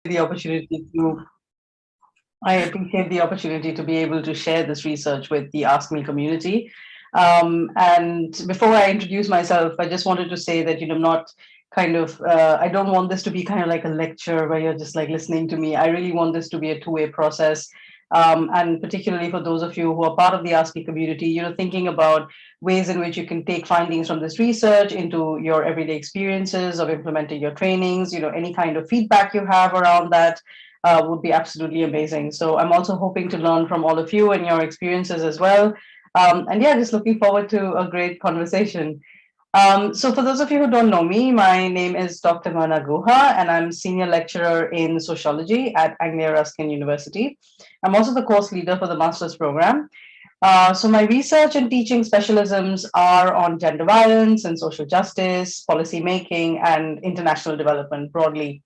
the opportunity to I appreciate the opportunity to be able to share this research with the Ask Me community. And before I introduce myself, I just wanted to say that, I'm not I don't want this to be kind of like a lecture where you're just like listening to me. I really want this to be a two-way process. And particularly for those of you who are part of the Ask Me community, thinking about ways in which you can take findings from this research into your everyday experiences of implementing your trainings, any kind of feedback you have around that would be absolutely amazing. So I'm also hoping to learn from all of you and your experiences as well. And yeah, just looking forward to a great conversation. So for those of you who don't know me, my name is Dr. Mirna Guha, and I'm senior lecturer in sociology at Anglia Ruskin University. I'm also the course leader for the master's program. So my research and teaching specialisms are on gender violence and social justice, policy making, and international development broadly.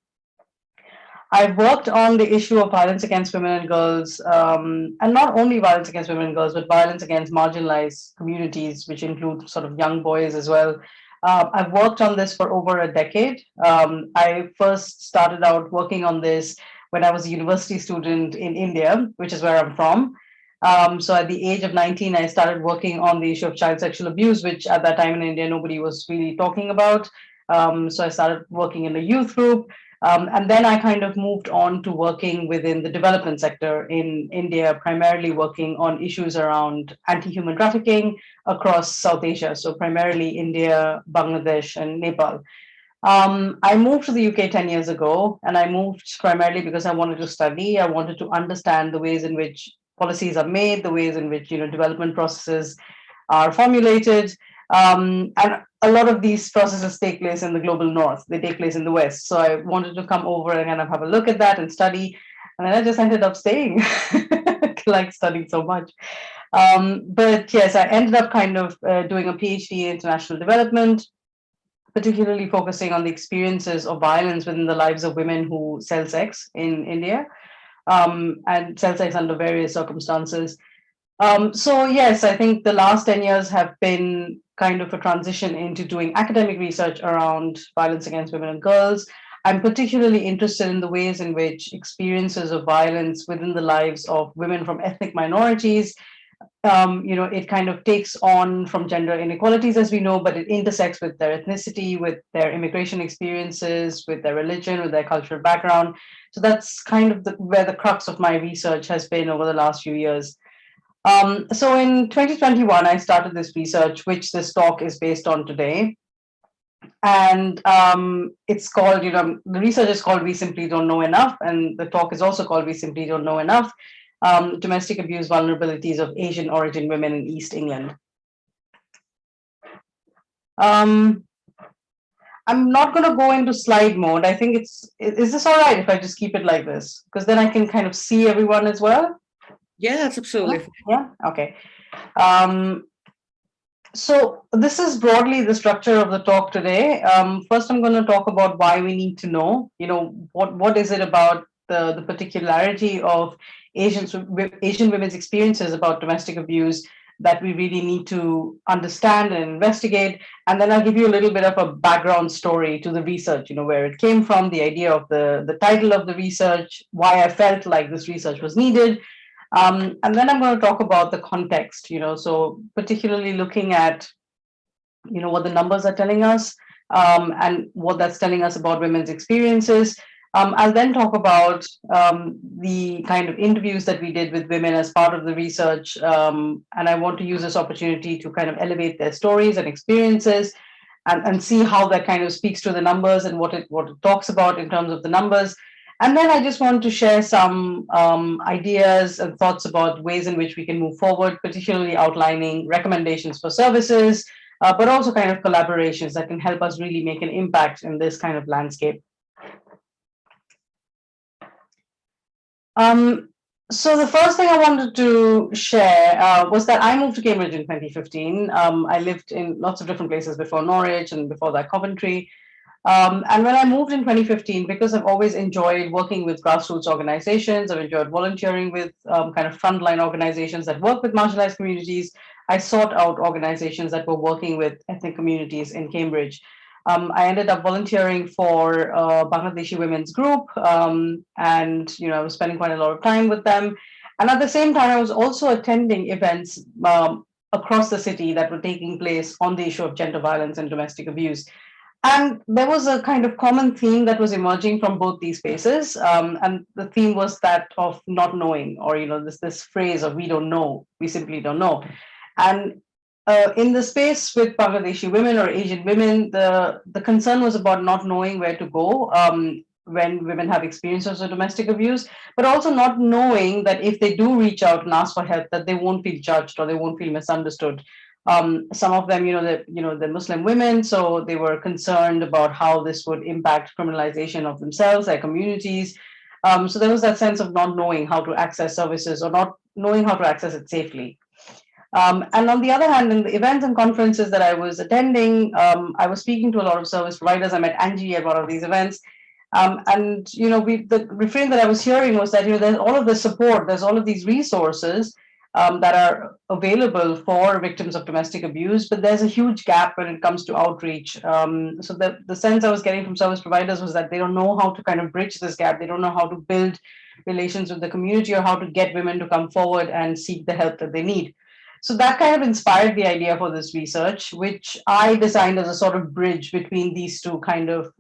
I've worked on the issue of violence against women and girls, and not only violence against women and girls, but violence against marginalized communities, which include sort of young boys as well. I've worked on this for over a decade. I first started out working on this when I was a university student in India, which is where I'm from. So at the age of 19, I started working on the issue of child sexual abuse, which at that time in India, nobody was really talking about. So I started working in a youth group. And then I kind of moved on to working within the development sector in India, primarily working on issues around anti-human trafficking across South Asia, so primarily India, Bangladesh, and Nepal. I moved to the UK 10 years ago, and I moved primarily because I wanted to study. I wanted to understand the ways in which policies are made, the ways in which development processes are formulated. And a lot of these processes take place in the global north, they take place in the west. So I wanted to come over and kind of have a look at that and study. And then I just ended up staying, like studying so much. But yes, I ended up kind of doing a PhD in international development, particularly focusing on the experiences of violence within the lives of women who sell sex in India, and sell sex under various circumstances. So yes, I think the last 10 years have been kind of a transition into doing academic research around violence against women and girls. I'm particularly interested in the ways in which experiences of violence within the lives of women from ethnic minorities, it kind of takes on from gender inequalities, as we know, but it intersects with their ethnicity, with their immigration experiences, with their religion, with their cultural background. So that's kind of where the crux of my research has been over the last few years. So in 2021, I started this research, which this talk is based on today. And it's called, the research is called We Simply Don't Know Enough. And the talk is also called We Simply Don't Know Enough, Domestic Abuse Vulnerabilities of Asian Origin Women in East England. I'm not going to go into slide mode. I think is this all right if I just keep it like this? Because then I can kind of see everyone as well. Yeah, that's absolutely fine. Yeah, okay. So this is broadly the structure of the talk today. First, I'm going to talk about why we need to know, what is it about the particularity of Asian women's experiences about domestic abuse that we really need to understand and investigate. And then I'll give you a little bit of a background story to the research, where it came from, the idea of the title of the research, why I felt like this research was needed. And then I'm going to talk about the context, so particularly looking at, what the numbers are telling us, and what that's telling us about women's experiences. I'll then talk about the kind of interviews that we did with women as part of the research. And I want to use this opportunity to kind of elevate their stories and experiences, and see how that kind of speaks to the numbers and what it talks about in terms of the numbers. And then I just want to share some ideas and thoughts about ways in which we can move forward, particularly outlining recommendations for services, but also kind of collaborations that can help us really make an impact in this kind of landscape. So the first thing I wanted to share was that I moved to Cambridge in 2015. I lived in lots of different places before Norwich and before that Coventry. And when I moved in 2015, because I've always enjoyed working with grassroots organizations, I've enjoyed volunteering with kind of frontline organizations that work with marginalized communities, I sought out organizations that were working with ethnic communities in Cambridge. I ended up volunteering for a Bangladeshi women's group, and I was spending quite a lot of time with them. And at the same time, I was also attending events across the city that were taking place on the issue of gender violence and domestic abuse. And there was a kind of common theme that was emerging from both these spaces, and the theme was that of not knowing, or this phrase of "we don't know, we simply don't know." And in the space with Bangladeshi women or Asian women, the concern was about not knowing where to go when women have experiences of domestic abuse, but also not knowing that if they do reach out and ask for help, that they won't feel judged or they won't feel misunderstood. Some of them, they're Muslim women, so they were concerned about how this would impact criminalization of themselves, their communities. So there was that sense of not knowing how to access services or not knowing how to access it safely. And on the other hand, in the events and conferences that I was attending, I was speaking to a lot of service providers. I met Angie at one of these events. And the refrain that I was hearing was that there's all of the support, there's all of these resources that are available for victims of domestic abuse, but there's a huge gap when it comes to outreach. So the sense I was getting from service providers was that they don't know how to kind of bridge this gap. They don't know how to build relations with the community or how to get women to come forward and seek the help that they need. So that kind of inspired the idea for this research, which I designed as a sort of bridge between these two kind of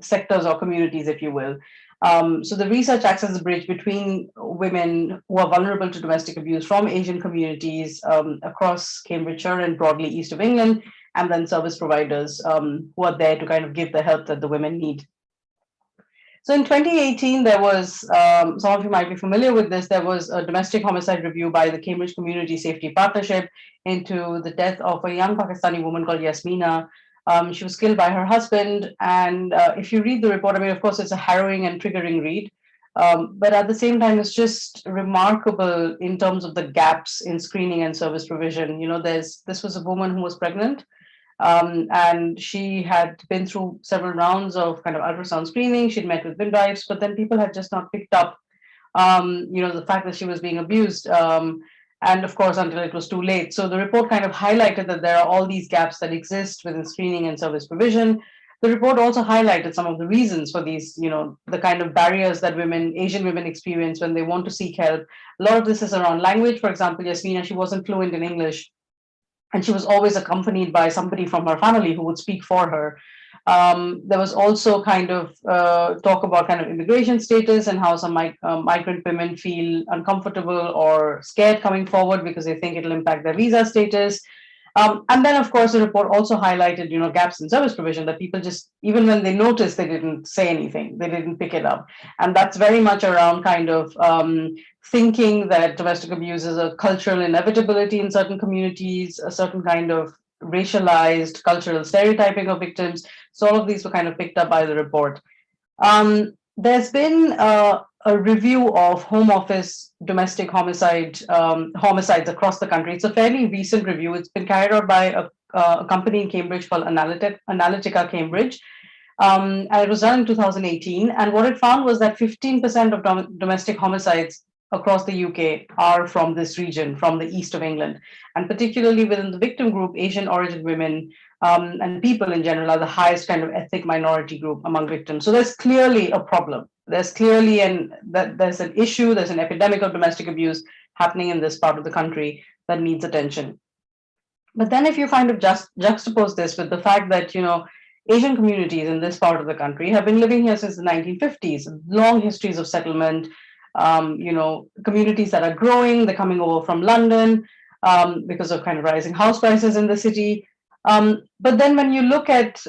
sectors or communities, if you will. So the research acts as a bridge between women who are vulnerable to domestic abuse from Asian communities across Cambridgeshire and broadly east of England, and then service providers who are there to kind of give the help that the women need. So in 2018, there was, some of you might be familiar with this, there was a domestic homicide review by the Cambridge Community Safety Partnership into the death of a young Pakistani woman called Yasmina. She was killed by her husband. And if you read the report, I mean, of course, it's a harrowing and triggering read. But at the same time, it's just remarkable in terms of the gaps in screening and service provision. This was a woman who was pregnant. And she had been through several rounds of kind of ultrasound screening. She'd met with midwives, but then people had just not picked up, the fact that she was being abused. And of course, until it was too late. So the report kind of highlighted that there are all these gaps that exist within screening and service provision. The report also highlighted some of the reasons for these, the kind of barriers that Asian women experience when they want to seek help. A lot of this is around language. For example, Yasmina, she wasn't fluent in English, and she was always accompanied by somebody from her family who would speak for her. There was also kind of talk about kind of immigration status and how some migrant women feel uncomfortable or scared coming forward because they think it'll impact their visa status. And then, of course, the report also highlighted, gaps in service provision that people just, even when they noticed, they didn't say anything, they didn't pick it up. And that's very much around kind of thinking that domestic abuse is a cultural inevitability in certain communities, a certain kind of racialized cultural stereotyping of victims. So all of these were kind of picked up by the report. There's been a review of Home Office domestic homicides across the country. It's a fairly recent review. It's been carried out by a company in Cambridge called Analytica Cambridge. And it was done in 2018. And what it found was that 15% of domestic homicides across the UK are from this region, from the east of England. And particularly within the victim group, Asian origin women and people in general are the highest kind of ethnic minority group among victims. So there's clearly a problem. There's clearly there's an issue, there's an epidemic of domestic abuse happening in this part of the country that needs attention. But then if you kind of just juxtapose this with the fact that, Asian communities in this part of the country have been living here since the 1950s, long histories of settlement, communities that are growing, they're coming over from London because of kind of rising house prices in the city. But then when you look at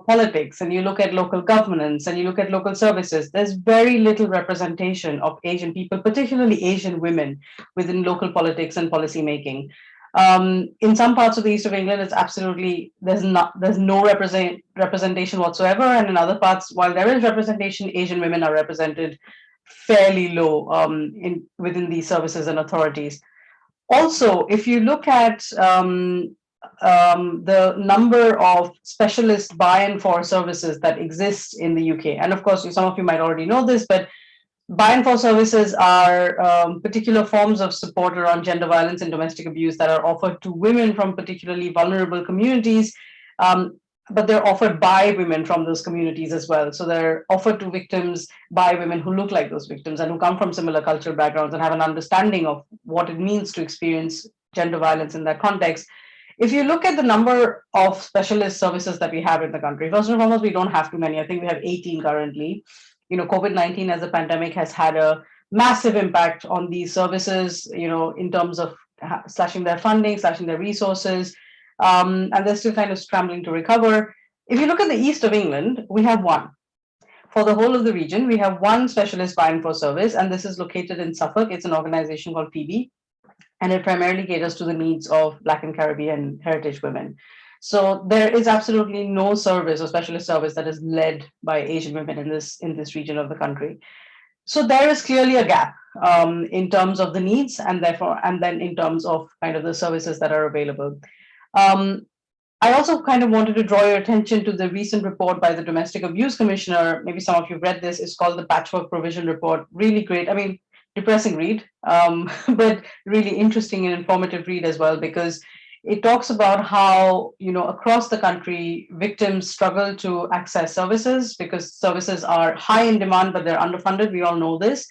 politics and you look at local governance and you look at local services, there's very little representation of Asian people, particularly Asian women, within local politics and policy making. In some parts of the east of England, it's absolutely there's no representation whatsoever, and in other parts, while there is representation, Asian women are represented fairly low within these services and authorities. Also, if you look at the number of specialist buy-in for services that exist in the UK, and of course, some of you might already know this, but buy-in for services are particular forms of support around gender violence and domestic abuse that are offered to women from particularly vulnerable communities. but they're offered by women from those communities as well. So they're offered to victims by women who look like those victims and who come from similar cultural backgrounds and have an understanding of what it means to experience gender violence in that context. If you look at the number of specialist services that we have in the country, first and foremost, we don't have too many. I think we have 18 currently. COVID-19 as a pandemic has had a massive impact on these services, in terms of slashing their funding, slashing their resources, and they're still kind of scrambling to recover. If you look at the east of England, we have one. For the whole of the region, we have one specialist bioinfo service, and this is located in Suffolk. It's an organization called PB, and it primarily caters to the needs of Black and Caribbean heritage women. So there is absolutely no service or specialist service that is led by Asian women in this region of the country. So there is clearly a gap in terms of the needs, and then in terms of kind of the services that are available. Um, I also kind of wanted to draw your attention to the recent report by the Domestic Abuse Commissioner. Maybe some of you read this. It's called the Patchwork Provision Report. Really great. I mean, depressing read, but really interesting and informative read as well, because it talks about how, across the country, victims struggle to access services because services are high in demand, but they're underfunded. We all know this.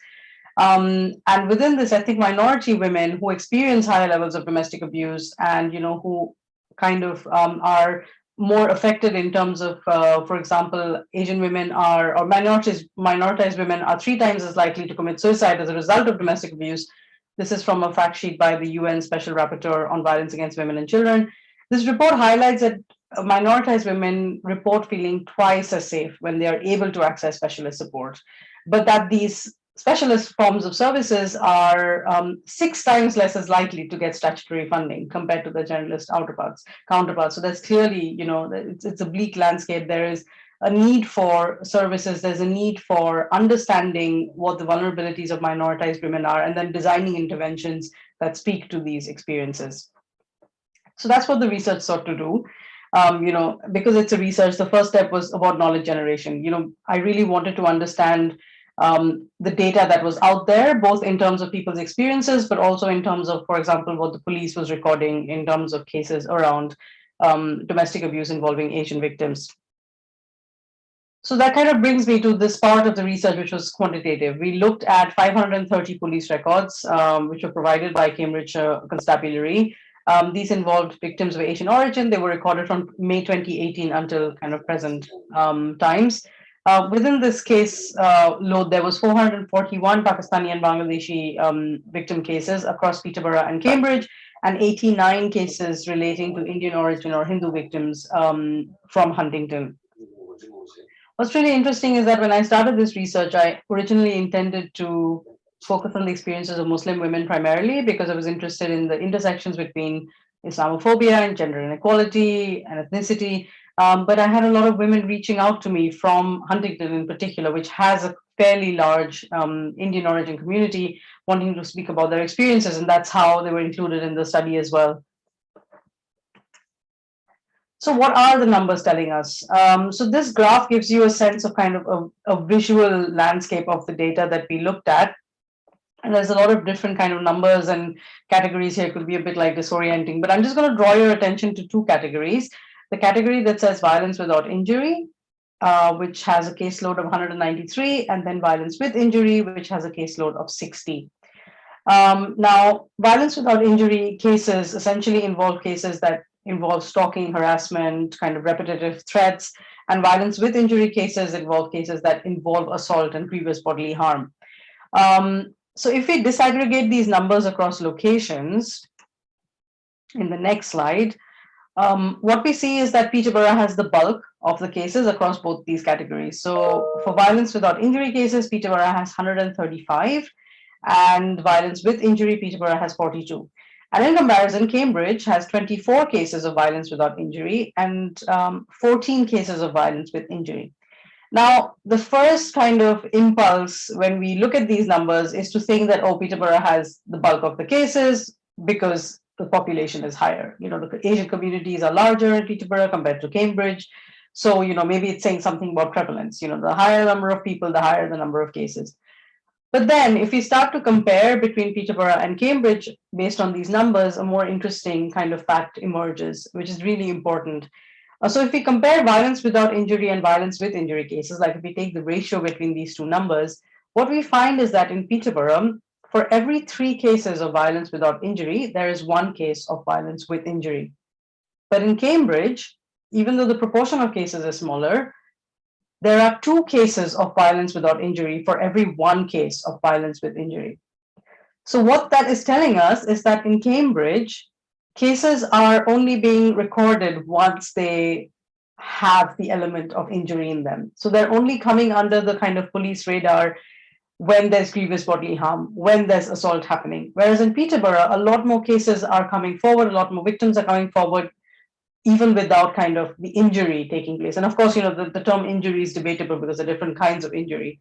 And within this, ethnic minority women who experience higher levels of domestic abuse and, who kind of are more affected in terms of, for example, Asian women or minoritized women are 3 times as likely to commit suicide as a result of domestic abuse. This is from a fact sheet by the UN Special Rapporteur on Violence Against Women and Children. This report highlights that minoritized women report feeling twice as safe when they are able to access specialist support, but that these specialist forms of services are 6 times less as likely to get statutory funding compared to the generalist counterparts. So that's clearly, it's a bleak landscape. There is a need for services. There's a need for understanding what the vulnerabilities of minoritized women are, and then designing interventions that speak to these experiences. So that's what the research sought to do. Because it's a research, the first step was about knowledge generation. I really wanted to understand the data that was out there, both in terms of people's experiences, but also in terms of, for example, what the police was recording in terms of cases around domestic abuse involving Asian victims. So that kind of brings me to this part of the research, which was quantitative. We looked at 530 police records, which were provided by Cambridge Constabulary. These involved victims of Asian origin. They were recorded from May 2018 until kind of present times. Within this case load, there was 441 Pakistani and Bangladeshi victim cases across Peterborough and Cambridge, and 89 cases relating to Indian origin or Hindu victims from Huntington. What's really interesting is that when I started this research, I originally intended to focus on the experiences of Muslim women primarily, because I was interested in the intersections between Islamophobia and gender inequality and ethnicity. But I had a lot of women reaching out to me from Huntington in particular, which has a fairly large Indian origin community, wanting to speak about their experiences, and that's how they were included in the study as well. So what are the numbers telling us? So this graph gives you a sense of kind of a visual landscape of the data that we looked at. And there's a lot of different kind of numbers and categories here. It could be a bit like disorienting, but I'm just going to draw your attention to 2 categories. The category that says violence without injury, which has a caseload of 193, and then violence with injury, which has a caseload of 60. Now, violence without injury cases essentially involve cases that involve stalking, harassment, kind of repetitive threats, and violence with injury cases involve cases that involve assault and previous bodily harm. So if we disaggregate these numbers across locations, in the next slide, what we see is that Peterborough has the bulk of the cases across both these categories. So for violence without injury cases, Peterborough has 135, and violence with injury, Peterborough has 42. And in comparison, Cambridge has 24 cases of violence without injury and 14 cases of violence with injury. Now, the first kind of impulse when we look at these numbers is to think that, oh, Peterborough has the bulk of the cases because the population is higher. The Asian communities are larger in Peterborough compared to Cambridge. So, maybe it's saying something about prevalence. The higher number of people, the higher the number of cases. But then if we start to compare between Peterborough and Cambridge based on these numbers, a more interesting kind of fact emerges, which is really important. So if we compare violence without injury and violence with injury cases, like if we take the ratio between these two numbers, what we find is that in Peterborough, for every 3 cases of violence without injury, there is 1 case of violence with injury. But in Cambridge, even though the proportion of cases is smaller, there are 2 cases of violence without injury for every 1 case of violence with injury. So what that is telling us is that in Cambridge, cases are only being recorded once they have the element of injury in them. So they're only coming under the kind of police radar when there's grievous bodily harm, when there's assault happening. Whereas in Peterborough, a lot more cases are coming forward, a lot more victims are coming forward, even without kind of the injury taking place. And of course, the term injury is debatable because there are different kinds of injury.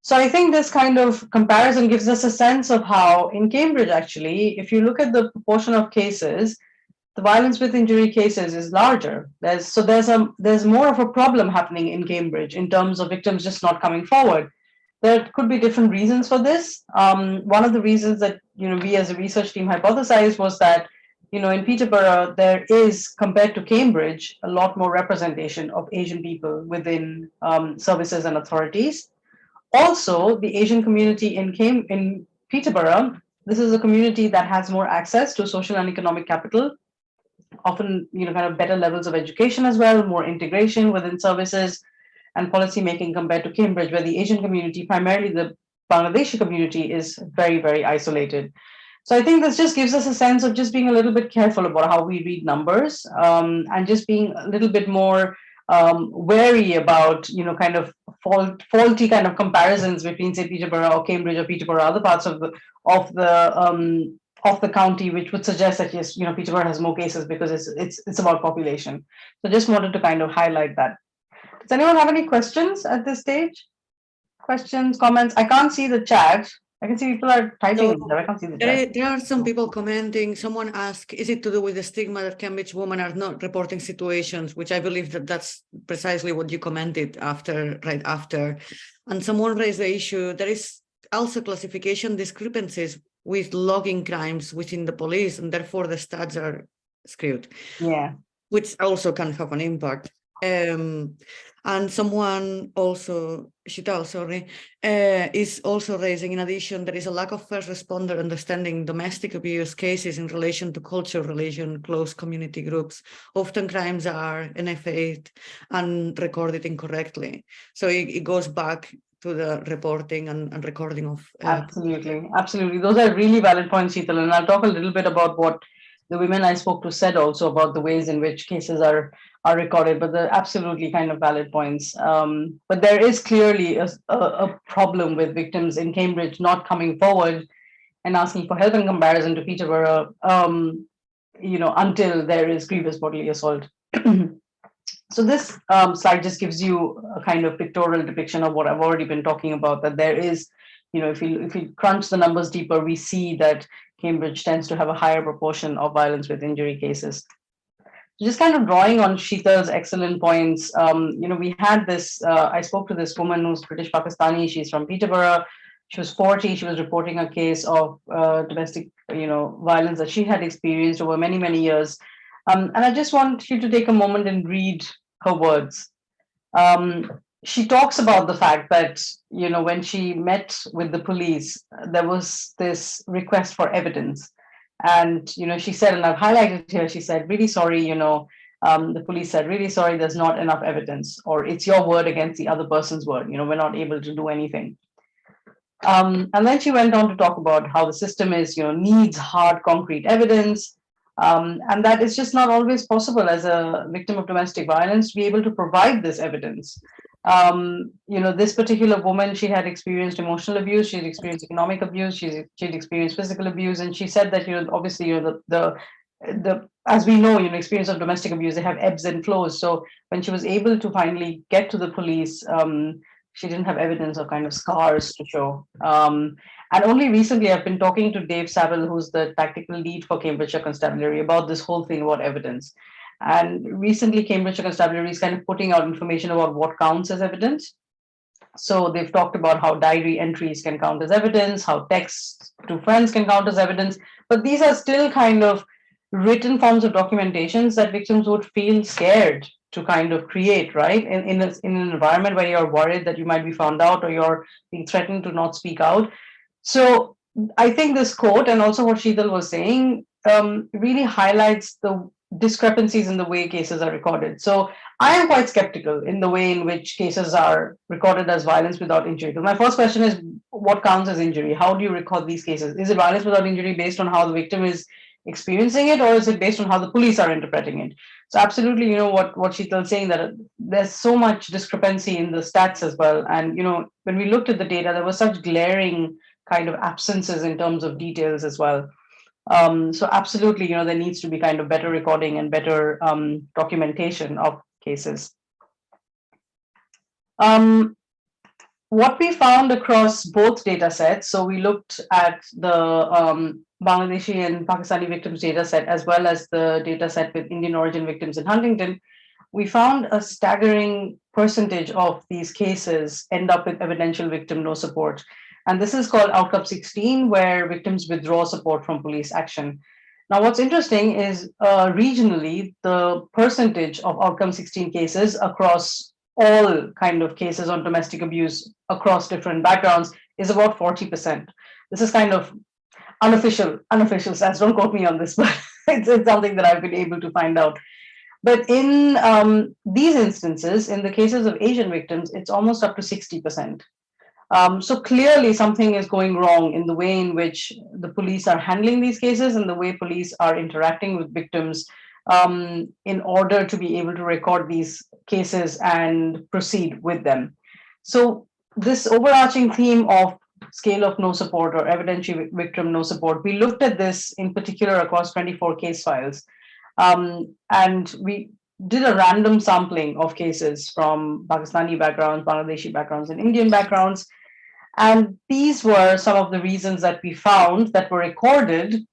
So I think this kind of comparison gives us a sense of how in Cambridge, actually, if you look at the proportion of cases, the violence with injury cases is larger. There's more of a problem happening in Cambridge in terms of victims just not coming forward. There could be different reasons for this. One of the reasons that we as a research team hypothesized was that in Peterborough there is, compared to Cambridge, a lot more representation of Asian people within services and authorities. Also, the Asian community in Peterborough, this is a community that has more access to social and economic capital, often kind of better levels of education as well, more integration within services and policy making compared to Cambridge, where the Asian community, primarily the Bangladeshi community, is very, very isolated. So I think this just gives us a sense of just being a little bit careful about how we read numbers, and just being a little bit more wary about kind of faulty kind of comparisons between, say, Peterborough or Cambridge or Peterborough, other parts of the county, which would suggest that yes, Peterborough has more cases because it's about population. So just wanted to kind of highlight that. Does anyone have any questions at this stage? Questions, comments? I can't see the chat. I can see people are typing. So, There. I can't see the chat. There are some people commenting. Someone asked, is it to do with the stigma that Cambridge women are not reporting situations, which I believe that's precisely what you commented right after. And someone raised the issue, there is also classification discrepancies with logging crimes within the police, and therefore the stats are skewed. Yeah. Which also can have an impact. And someone also, Shital, is also raising, in addition, there is a lack of first responder understanding domestic abuse cases in relation to cultural relation, close community groups. Often crimes are NFA'd and recorded incorrectly. So it goes back to the reporting and recording of... Absolutely. Those are really valid points, Sheetal. And I'll talk a little bit about what the women I spoke to said also about the ways in which cases are recorded, but they're absolutely kind of valid points. But there is clearly a problem with victims in Cambridge not coming forward and asking for help in comparison to Peterborough, until there is grievous bodily assault. So this slide just gives you a kind of pictorial depiction of what I've already been talking about, that there is, if we crunch the numbers deeper, we see that Cambridge tends to have a higher proportion of violence with injury cases. Just kind of drawing on Sheetal's excellent points, we had this, I spoke to this woman who's British Pakistani, she's from Peterborough, she was 40, she was reporting a case of domestic, violence that she had experienced over many, many years. And I just want you to take a moment and read her words. She talks about the fact that, when she met with the police, there was this request for evidence. And, she said, and I've highlighted here, she said, really sorry, the police said, really sorry, there's not enough evidence, or it's your word against the other person's word, we're not able to do anything. And then she went on to talk about how the system is, needs hard, concrete evidence. And that is just not always possible as a victim of domestic violence to be able to provide this evidence. This particular woman, she had experienced emotional abuse, she'd experienced economic abuse, she'd experienced physical abuse, and she said that obviously the as we know, experience of domestic abuse, they have ebbs and flows. So when she was able to finally get to the police, she didn't have evidence of kind of scars to show. And only recently, I've been talking to Dave Saville, who's the tactical lead for Cambridgeshire Constabulary, about this whole thing about evidence. And recently, Cambridgeshire Constabulary is kind of putting out information about what counts as evidence. So they've talked about how diary entries can count as evidence, how texts to friends can count as evidence, but these are still kind of written forms of documentations that victims would feel scared to kind of create, right? In an environment where you're worried that you might be found out or you're being threatened to not speak out. So I think this quote and also what Sheetal was saying really highlights the discrepancies in the way cases are recorded. So I am quite skeptical in the way in which cases are recorded as violence without injury. So my first question is, what counts as injury? How do you record these cases? Is it violence without injury based on how the victim is experiencing it, or is it based on how the police are interpreting it? So absolutely, what Sheetal is saying, that there's so much discrepancy in the stats as well. And when we looked at the data, there was such glaring kind of absences in terms of details as well. So absolutely, there needs to be kind of better recording and better documentation of cases. What we found across both data sets, so we looked at the Bangladeshi and Pakistani victims data set, as well as the data set with Indian origin victims in Huntington, we found a staggering percentage of these cases end up with evidential victim no support. And this is called outcome 16, where victims withdraw support from police action. Now, what's interesting is regionally, the percentage of outcome 16 cases across all kind of cases on domestic abuse across different backgrounds is about 40%. This is kind of unofficial stats. Don't quote me on this, but it's something that I've been able to find out. But in these instances, in the cases of Asian victims, it's almost up to 60%. So clearly something is going wrong in the way in which the police are handling these cases and the way police are interacting with victims in order to be able to record these cases and proceed with them. So this overarching theme of scale of no support or evidentiary victim no support, we looked at this in particular across 24 case files. And we did a random sampling of cases from Pakistani backgrounds, Bangladeshi backgrounds, and Indian backgrounds. And these were some of the reasons that we found that were recorded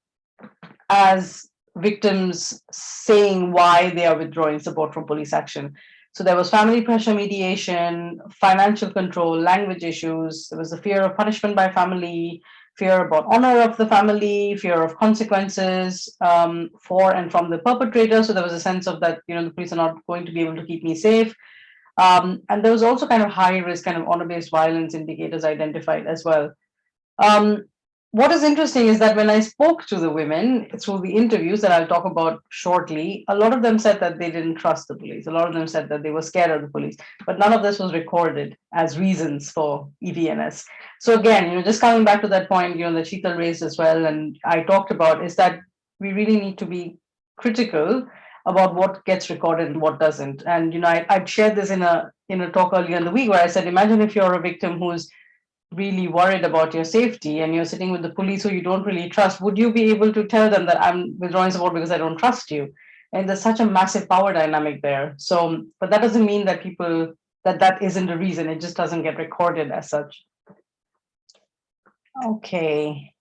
as victims saying why they are withdrawing support from police action. So there was family pressure mediation, financial control, language issues. There was the fear of punishment by family, fear about honor of the family, fear of consequences for and from the perpetrator. So there was a sense of that, the police are not going to be able to keep me safe. And there was also kind of high risk kind of honor-based violence indicators identified as well. What is interesting is that when I spoke to the women through the interviews that I'll talk about shortly, a lot of them said that they didn't trust the police. A lot of them said that they were scared of the police, but none of this was recorded as reasons for EVNS. So again, just coming back to that point, that Sheetal raised as well, and I talked about, is that we really need to be critical about what gets recorded and what doesn't. And I shared this in a talk earlier in the week where I said, imagine if you're a victim who's really worried about your safety and you're sitting with the police who you don't really trust, would you be able to tell them that I'm withdrawing support because I don't trust you? And there's such a massive power dynamic there. So, but that doesn't mean that that isn't a reason. It just doesn't get recorded as such. Okay.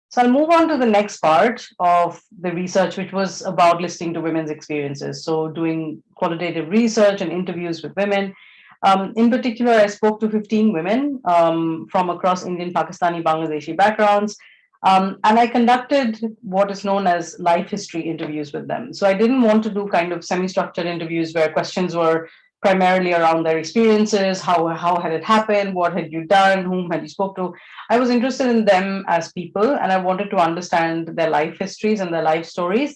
So I'll move on to the next part of the research, which was about listening to women's experiences. So doing qualitative research and interviews with women. In particular, I spoke to 15 women from across Indian, Pakistani, Bangladeshi backgrounds. And I conducted what is known as life history interviews with them. So I didn't want to do kind of semi-structured interviews where questions were primarily around their experiences, how had it happened, what had you done, whom had you spoke to. I was interested in them as people, and I wanted to understand their life histories and their life stories.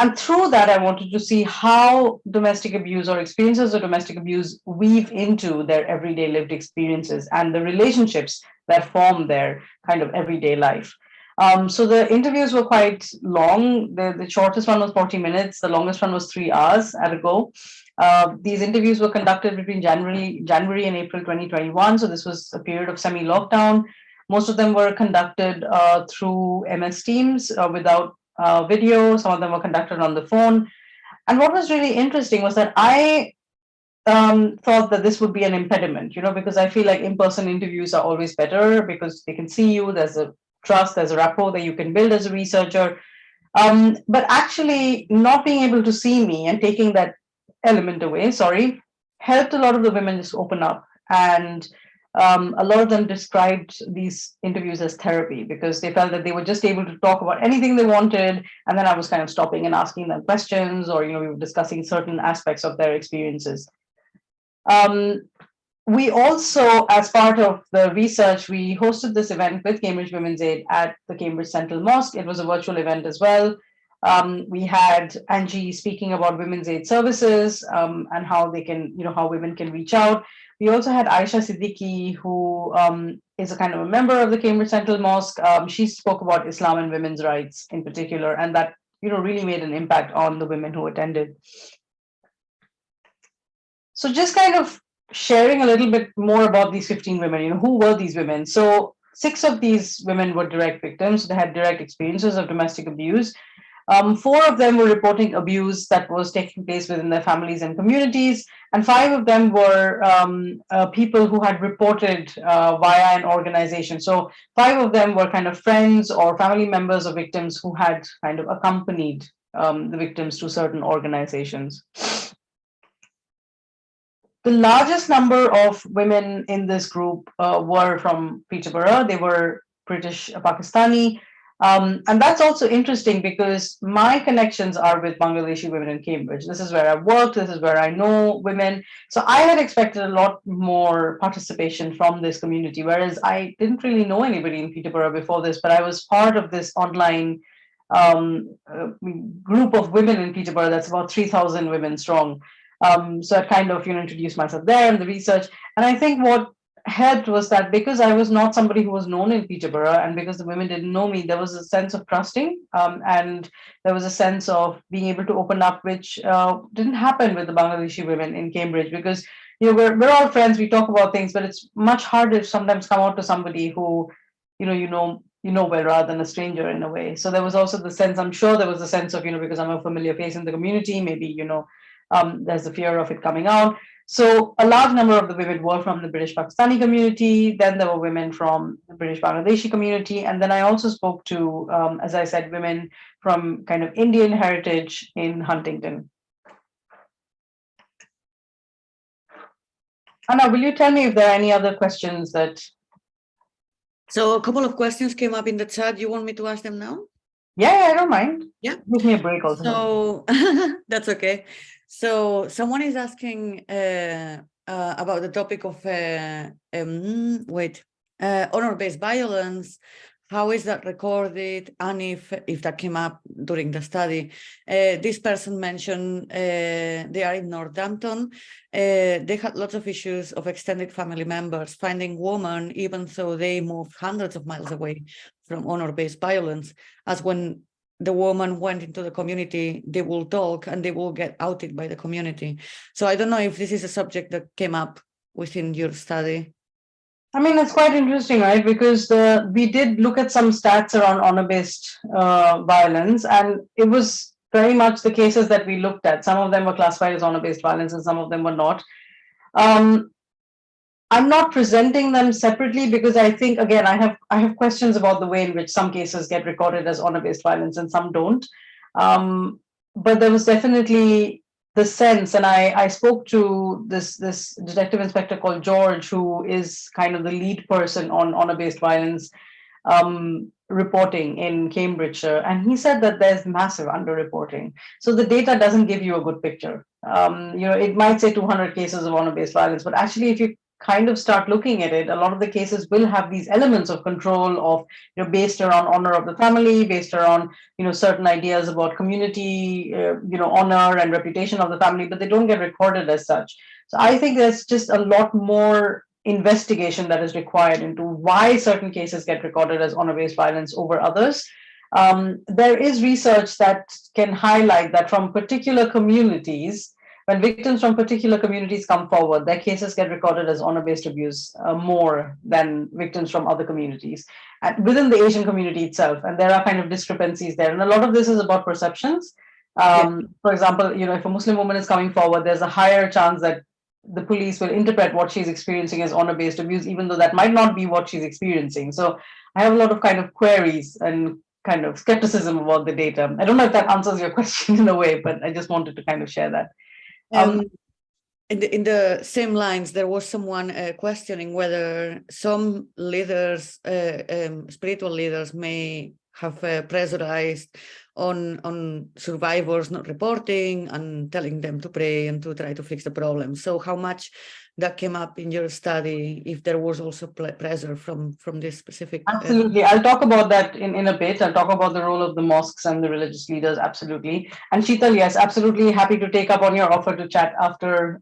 And through that, I wanted to see how domestic abuse or experiences of domestic abuse weave into their everyday lived experiences and the relationships that form their kind of everyday life. So the interviews were quite long. The shortest one was 40 minutes. The longest one was 3 hours at a go. These interviews were conducted between January and April 2021. So this was a period of semi-lockdown. Most of them were conducted through MS Teams without video. Some of them were conducted on the phone. And what was really interesting was that I thought that this would be an impediment, because I feel like in-person interviews are always better because they can see you. There's a trust, there's a rapport that you can build as a researcher. But actually not being able to see me and taking that element away, helped a lot of the women just open up and a lot of them described these interviews as therapy because they felt that they were just able to talk about anything they wanted. And then I was kind of stopping and asking them questions, or, we were discussing certain aspects of their experiences. We also, as part of the research, we hosted this event with Cambridge Women's Aid at the Cambridge Central Mosque. It was a virtual event as well. We had Angie speaking about women's aid services and how they can, how women can reach out. We also had Aisha Siddiqui, who is a kind of a member of the Cambridge Central Mosque. She spoke about Islam and women's rights in particular, and that, really made an impact on the women who attended. So just kind of sharing a little bit more about these 15 women, who were these women? So 6 of these women were direct victims. They had direct experiences of domestic abuse. 4 of them were reporting abuse that was taking place within their families and communities, and 5 of them were people who had reported via an organization. So 5 of them were kind of friends or family members of victims who had kind of accompanied the victims to certain organizations. The largest number of women in this group were from Peterborough. They were British Pakistani. And that's also interesting because my connections are with Bangladeshi women in Cambridge. This is where I worked. This is where I know women. So I had expected a lot more participation from this community, whereas I didn't really know anybody in Peterborough before this, but I was part of this online group of women in Peterborough that's about 3,000 women strong. So I kind of, introduced myself there in the research. And I think what helped was that because I was not somebody who was known in Peterborough, and because the women didn't know me, there was a sense of trusting, and there was a sense of being able to open up, which didn't happen with the Bangladeshi women in Cambridge, because we're all friends, we talk about things, but it's much harder to sometimes come out to somebody who you know well, rather than a stranger in a way. So there was also the sense, I'm sure there was a sense of, because I'm a familiar face in the community, maybe there's the fear of it coming out. So a large number of the women were from the British Pakistani community. Then there were women from the British Bangladeshi community. And then I also spoke to, as I said, women from kind of Indian heritage in Huntington. Anna, will you tell me if there are any other questions that... So a couple of questions came up in the chat. You want me to ask them now? Yeah, I don't mind. Yeah. Give me a break also. So that's okay. So someone is asking about the topic of honor-based violence. How is that recorded? And if that came up during the study. This person mentioned they are in Northampton. They had lots of issues of extended family members finding women, even though they moved hundreds of miles away from honor-based violence, as when the woman went into the community, they will talk and they will get outed by the community. So I don't know if this is a subject that came up within your study. I mean, it's quite interesting, right? Because we did look at some stats around honor-based violence, and it was very much the cases that we looked at. Some of them were classified as honor-based violence and some of them were not. I'm not presenting them separately because I think, again, I have questions about the way in which some cases get recorded as honor-based violence and some don't. But there was definitely the sense, and I spoke to this detective inspector called George, who is kind of the lead person on honor-based violence reporting in Cambridgeshire, and he said that there's massive underreporting. So the data doesn't give you a good picture. It might say 200 cases of honor-based violence, but actually, if you kind of start looking at it, a lot of the cases will have these elements of control of, based around honor of the family, based around, certain ideas about community, honor and reputation of the family, but they don't get recorded as such. So I think there's just a lot more investigation that is required into why certain cases get recorded as honor-based violence over others. There is research that can highlight that from particular communities, when victims from particular communities come forward, their cases get recorded as honor-based abuse more than victims from other communities and within the Asian community itself. And there are kind of discrepancies there. And a lot of this is about perceptions. For example, if a Muslim woman is coming forward, there's a higher chance that the police will interpret what she's experiencing as honor-based abuse, even though that might not be what she's experiencing. So I have a lot of kind of queries and kind of skepticism about the data. I don't know if that answers your question in a way, but I just wanted to kind of share that. in the same lines, there was someone questioning whether some leaders, spiritual leaders, may have pressurized on survivors not reporting and telling them to pray and to try to fix the problem. So how much that came up in your study, if there was also pressure from this specific... Absolutely. I'll talk about that in a bit. I'll talk about the role of the mosques and the religious leaders, absolutely. And Sheetal, yes, absolutely happy to take up on your offer to chat after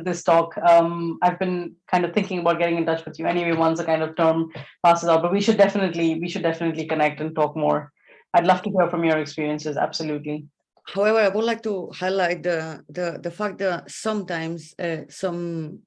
this talk. I've been kind of thinking about getting in touch with you anyway once the kind of term passes out, but we should definitely connect and talk more. I'd love to hear from your experiences, absolutely. However, I would like to highlight the fact that sometimes some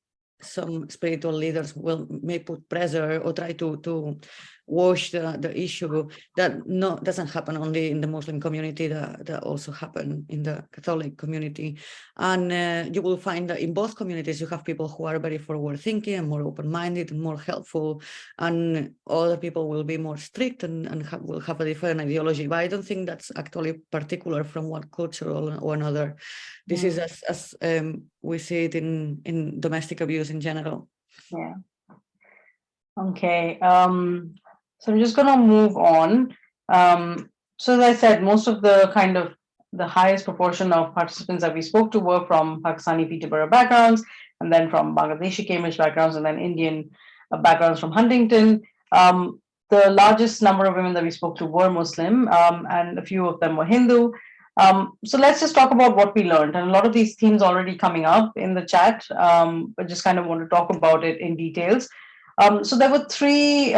spiritual leaders may put pressure or try to wash the issue. That doesn't happen only in the Muslim community, that also happen in the Catholic community. And you will find that in both communities you have people who are very forward thinking and more open-minded and more helpful, and other people will be more strict and will have a different ideology. But I don't think that's actually particular from one culture or another. This is as we see it in domestic abuse in general. Yeah. Okay. So I'm just going to move on. So as I said, most of the highest proportion of participants that we spoke to were from Pakistani Peterborough backgrounds, and then from Bangladeshi Cambridge backgrounds, and then Indian backgrounds from Huntington. The largest number of women that we spoke to were Muslim, and a few of them were Hindu. So let's just talk about what we learned. And a lot of these themes already coming up in the chat, but just kind of want to talk about it in details. So there were three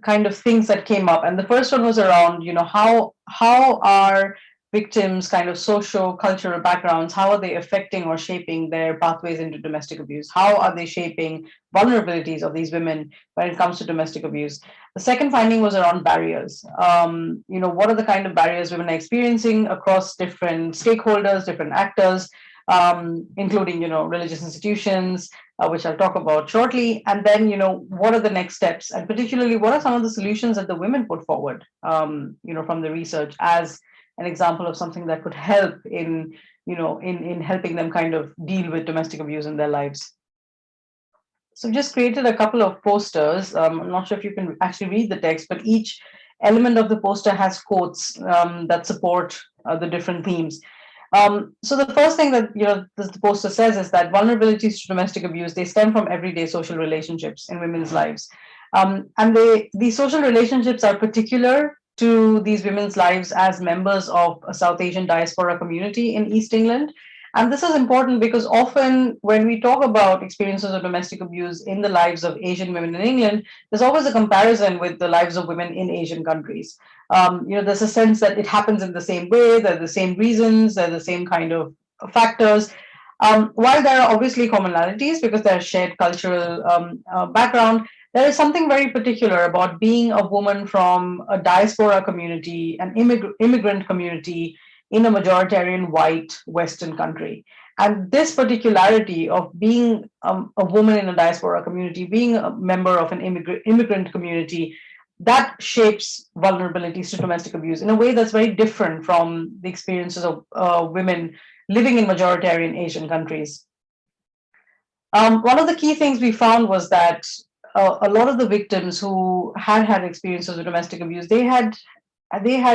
kind of things that came up. And the first one was around, how are victims' kind of socio-cultural backgrounds, how are they affecting or shaping their pathways into domestic abuse? How are they shaping vulnerabilities of these women when it comes to domestic abuse? The second finding was around barriers. What are the kind of barriers women are experiencing across different stakeholders, different actors, including, religious institutions, which I'll talk about shortly. And then, what are the next steps? And particularly, what are some of the solutions that the women put forward, from the research as an example of something that could help in helping them kind of deal with domestic abuse in their lives. So I've just created a couple of posters. I'm not sure if you can actually read the text, but each element of the poster has quotes that support the different themes. So the first thing that the poster says is that vulnerabilities to domestic abuse, they stem from everyday social relationships in women's lives. And these social relationships are particular to these women's lives as members of a South Asian diaspora community in East England. And this is important because often when we talk about experiences of domestic abuse in the lives of Asian women in England, there's always a comparison with the lives of women in Asian countries. There's a sense that it happens in the same way, there are the same reasons, there are the same kind of factors. While there are obviously commonalities because there's shared cultural background, there is something very particular about being a woman from a diaspora community, an immigrant community in a majoritarian white Western country. And this particularity of being a woman in a diaspora community, being a member of an immigrant community, that shapes vulnerabilities to domestic abuse in a way that's very different from the experiences of women living in majoritarian Asian countries. One of the key things we found was that a lot of the victims who had experiences of domestic abuse, they had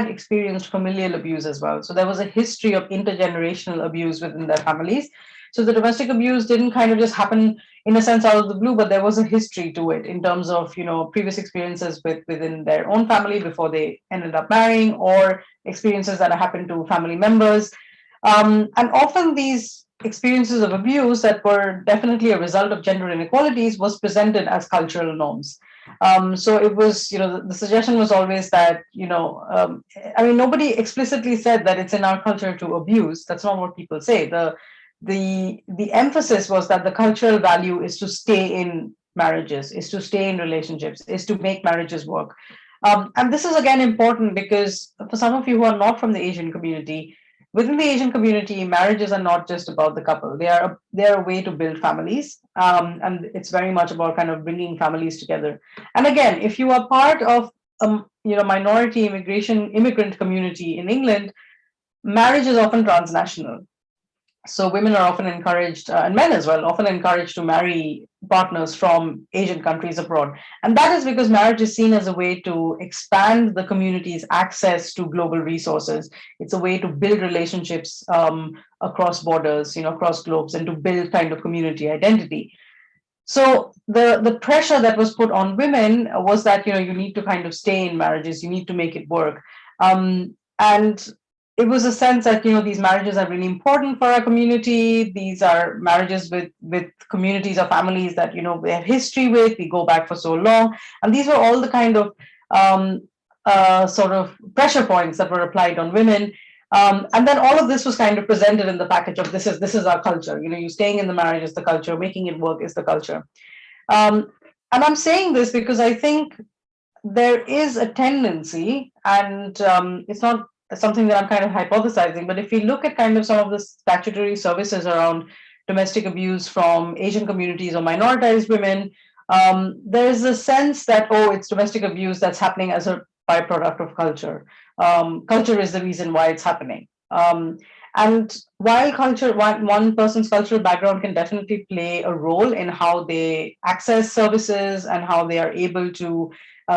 experienced familial abuse as well. So there was a history of intergenerational abuse within their families. So the domestic abuse didn't kind of just happen in a sense out of the blue, but there was a history to it in terms of, previous experiences within their own family before they ended up marrying, or experiences that happened to family members. And often these experiences of abuse that were definitely a result of gender inequalities was presented as cultural norms. So it was, the suggestion was always that, nobody explicitly said that it's in our culture to abuse. That's not what people say. The emphasis was that the cultural value is to stay in marriages, is to stay in relationships, is to make marriages work. And this is again important because for some of you who are not from the Asian community, within the Asian community, marriages are not just about the couple. They are a way to build families, and it's very much about kind of bringing families together. And again, if you are part of minority immigrant community in England, marriage is often transnational. So women are often encouraged, and men as well, often encouraged to marry partners from Asian countries abroad. And that is because marriage is seen as a way to expand the community's access to global resources. It's a way to build relationships across borders, across globes, and to build kind of community identity. So the pressure that was put on women was that you need to kind of stay in marriages, you need to make it work, and it was a sense that these marriages are really important for our community. These are marriages with communities or families that we have history with. We go back for so long, and these were all the kind of sort of pressure points that were applied on women. And then all of this was kind of presented in the package of this is our culture. You staying in the marriage is the culture, making it work is the culture. And I'm saying this because I think there is a tendency, and it's not something that I'm kind of hypothesizing, but if we look at kind of some of the statutory services around domestic abuse from Asian communities or minoritized women, there's a sense that, oh, it's domestic abuse that's happening as a byproduct of culture. Culture is the reason why it's happening. And while one person's cultural background can definitely play a role in how they access services and how they are able to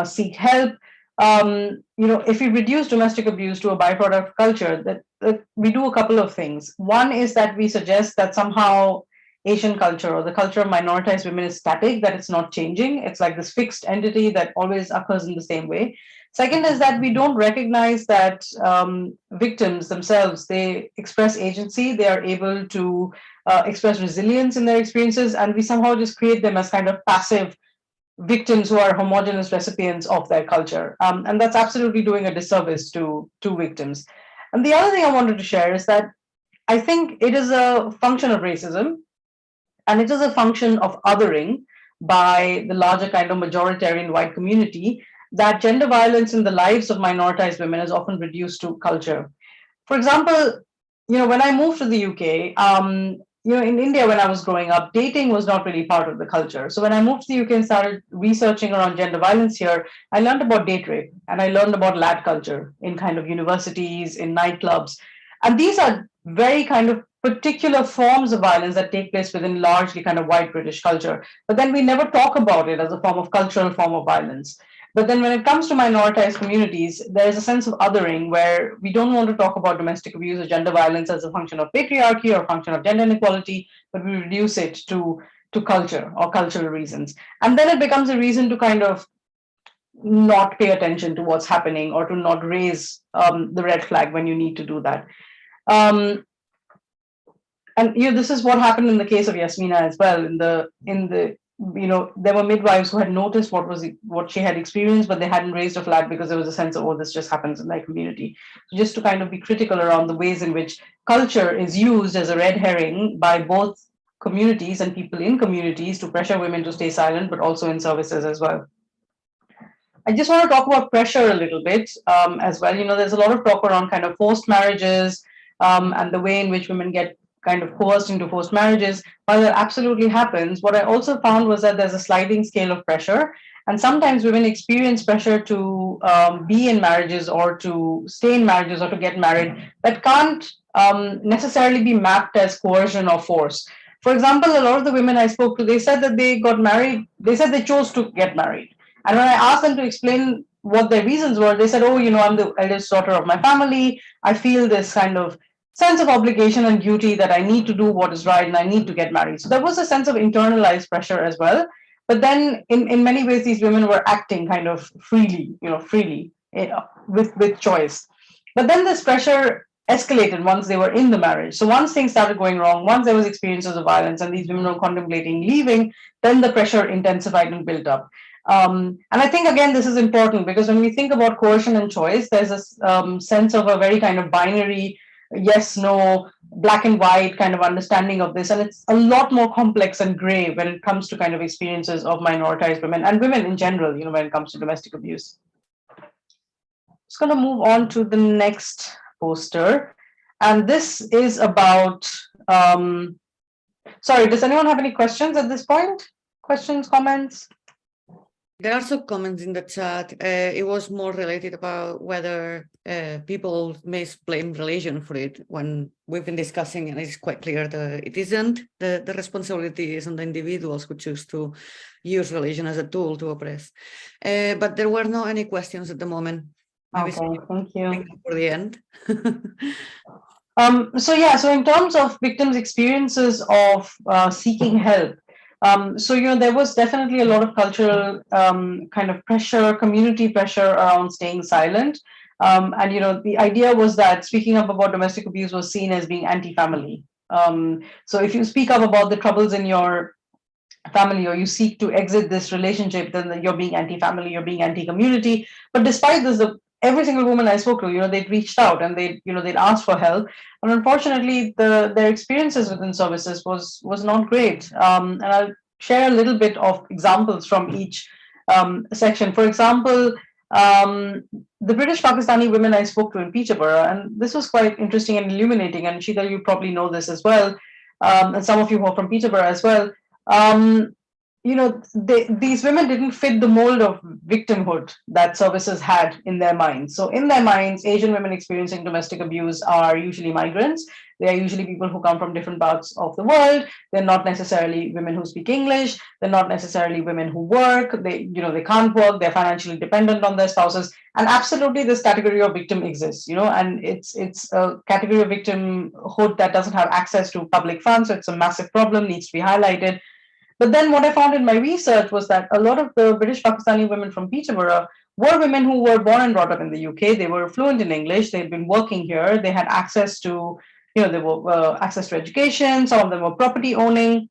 seek help, if we reduce domestic abuse to a byproduct of culture, that we do a couple of things. One is that we suggest that somehow Asian culture or the culture of minoritized women is static, that it's not changing. It's like this fixed entity that always occurs in the same way. Second is that we don't recognize that victims themselves, they express agency, they are able to express resilience in their experiences, and we somehow just create them as kind of passive victims who are homogenous recipients of their culture. And that's absolutely doing a disservice to victims. And the other thing I wanted to share is that I think it is a function of racism, and it is a function of othering by the larger kind of majoritarian white community, that gender violence in the lives of minoritized women is often reduced to culture. For example, when I moved to the UK, in India, when I was growing up, dating was not really part of the culture. So when I moved to the UK and started researching around gender violence here, I learned about date rape and I learned about lad culture in kind of universities, in nightclubs. And these are very kind of particular forms of violence that take place within largely kind of white British culture. But then we never talk about it as a form of cultural form of violence. But then when it comes to minoritized communities, there is a sense of othering where we don't want to talk about domestic abuse or gender violence as a function of patriarchy or a function of gender inequality, but we reduce it to culture or cultural reasons. And then it becomes a reason to kind of not pay attention to what's happening or to not raise the red flag when you need to do that. And this is what happened in the case of Yasmina as well. In the there were midwives who had noticed what she had experienced, but they hadn't raised a flag because there was a sense of, oh, this just happens in their community. So just to kind of be critical around the ways in which culture is used as a red herring by both communities and people in communities to pressure women to stay silent, but also in services as well. I just want to talk about pressure a little bit as well. There's a lot of talk around kind of forced marriages and the way in which women get kind of coerced into forced marriages. While that absolutely happens, what I also found was that there's a sliding scale of pressure. And sometimes women experience pressure to be in marriages or to stay in marriages or to get married that can't necessarily be mapped as coercion or force. For example, a lot of the women I spoke to, they said that they got married, they said they chose to get married. And when I asked them to explain what their reasons were, they said, oh, I'm the eldest daughter of my family. I feel this kind of sense of obligation and duty that I need to do what is right and I need to get married. So there was a sense of internalized pressure as well. But then in many ways, these women were acting kind of freely, with choice. But then this pressure escalated once they were in the marriage. So once things started going wrong, once there was experiences of violence and these women were contemplating leaving, then the pressure intensified and built up. And I think, again, this is important because when we think about coercion and choice, there's a sense of a very kind of binary, yes, no, black and white kind of understanding of this. And it's a lot more complex and gray when it comes to kind of experiences of minoritized women and women in general, when it comes to domestic abuse. Just going to move on to the next poster. And this is about, sorry, does anyone have any questions at this point? Questions, comments? There are some comments in the chat. It was more related about whether people may blame religion for it, when we've been discussing, and it's quite clear that it isn't. The responsibility is on the individuals who choose to use religion as a tool to oppress. But there were not any questions at the moment. Maybe Okay, thank you. for the end. So in terms of victims' experiences of seeking help, there was definitely a lot of cultural kind of pressure, community pressure around staying silent. And the idea was that speaking up about domestic abuse was seen as being anti-family. So if you speak up about the troubles in your family, or you seek to exit this relationship, then you're being anti-family, you're being anti-community. But despite this, every single woman I spoke to, they'd reached out and they'd asked for help. And unfortunately, their experiences within services was not great. And I'll share a little bit of examples from each section. For example, the British Pakistani women I spoke to in Peterborough, and this was quite interesting and illuminating. And Sheila, you probably know this as well, and some of you who are from Peterborough as well. These women didn't fit the mold of victimhood that services had in their minds. So in their minds, Asian women experiencing domestic abuse are usually migrants. They are usually people who come from different parts of the world. They're not necessarily women who speak English. They're not necessarily women who work. They can't work. They're financially dependent on their spouses. And absolutely, this category of victim exists, and it's a category of victimhood that doesn't have access to public funds. So it's a massive problem, needs to be highlighted. But then what I found in my research was that a lot of the British Pakistani women from Peterborough were women who were born and brought up in the UK. They were fluent in English. They'd been working here. They had access to, they were access to education. Some of them were property owning.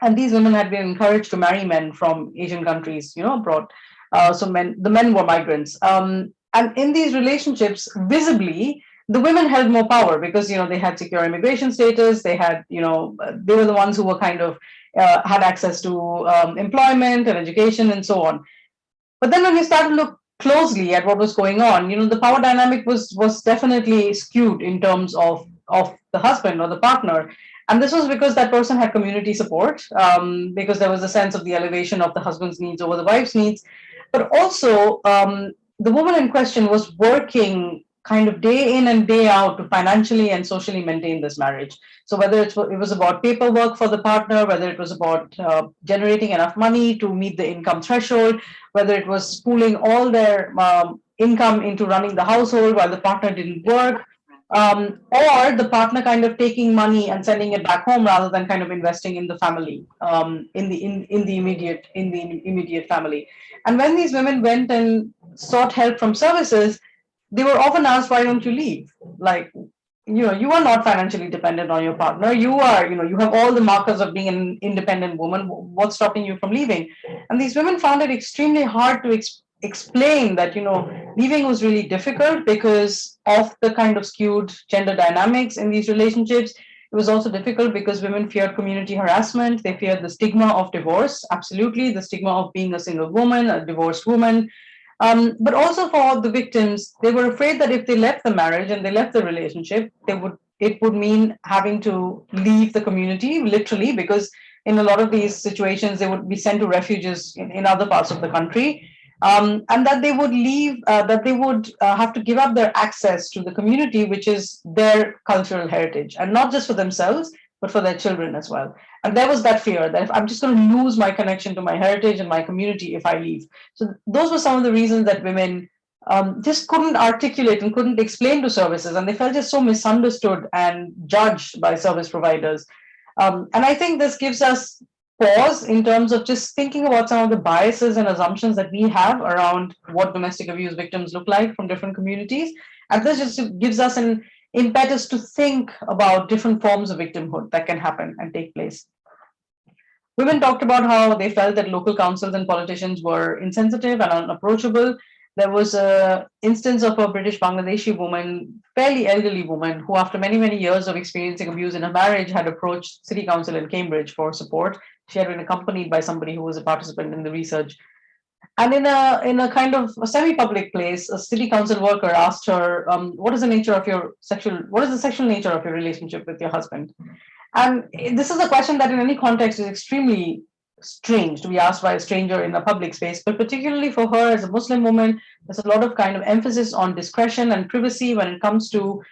And these women had been encouraged to marry men from Asian countries, abroad. The men were migrants. And in these relationships, visibly, the women held more power because, they had secure immigration status. They had, they were the ones who were kind of had access to employment and education and so on. But then when we started to look closely at what was going on, the power dynamic was definitely skewed in terms of the husband or the partner. And this was because that person had community support, because there was a sense of the elevation of the husband's needs over the wife's needs. But also, the woman in question was working kind of day in and day out to financially and socially maintain this marriage. So whether it was about paperwork for the partner, whether it was about generating enough money to meet the income threshold, whether it was pooling all their income into running the household while the partner didn't work, or the partner kind of taking money and sending it back home rather than kind of investing in the family, in the immediate family. And when these women went and sought help from services, they were often asked, why don't you leave? Like, you are not financially dependent on your partner. You are, you have all the markers of being an independent woman. What's stopping you from leaving? And these women found it extremely hard to explain that, leaving was really difficult because of the kind of skewed gender dynamics in these relationships. It was also difficult because women feared community harassment. They feared the stigma of divorce, absolutely, the stigma of being a single woman, a divorced woman. But also for the victims, they were afraid that if they left the marriage and they left the relationship, it would mean having to leave the community, literally, because in a lot of these situations, they would be sent to refuges in other parts of the country. And that they would leave, that they would have to give up their access to the community, which is their cultural heritage, and not just for themselves, but for their children as well. And there was that fear that if I'm just going to lose my connection to my heritage and my community if I leave. So those were some of the reasons that women just couldn't articulate and couldn't explain to services, and they felt just so misunderstood and judged by service providers. And I think this gives us pause in terms of just thinking about some of the biases and assumptions that we have around what domestic abuse victims look like from different communities. And this just gives us an impetus to think about different forms of victimhood that can happen and take place. Women talked about how they felt that local councils and politicians were insensitive and unapproachable. There was an instance of a British Bangladeshi woman, fairly elderly woman, who after many, many years of experiencing abuse in her marriage had approached City Council in Cambridge for support. She had been accompanied by somebody who was a participant in the research. And in a kind of a semi-public place, a city council worker asked her, what is the sexual nature of your relationship with your husband? And this is a question that in any context is extremely strange to be asked by a stranger in a public space, but particularly for her as a Muslim woman, there's a lot of kind of emphasis on discretion and privacy when it comes to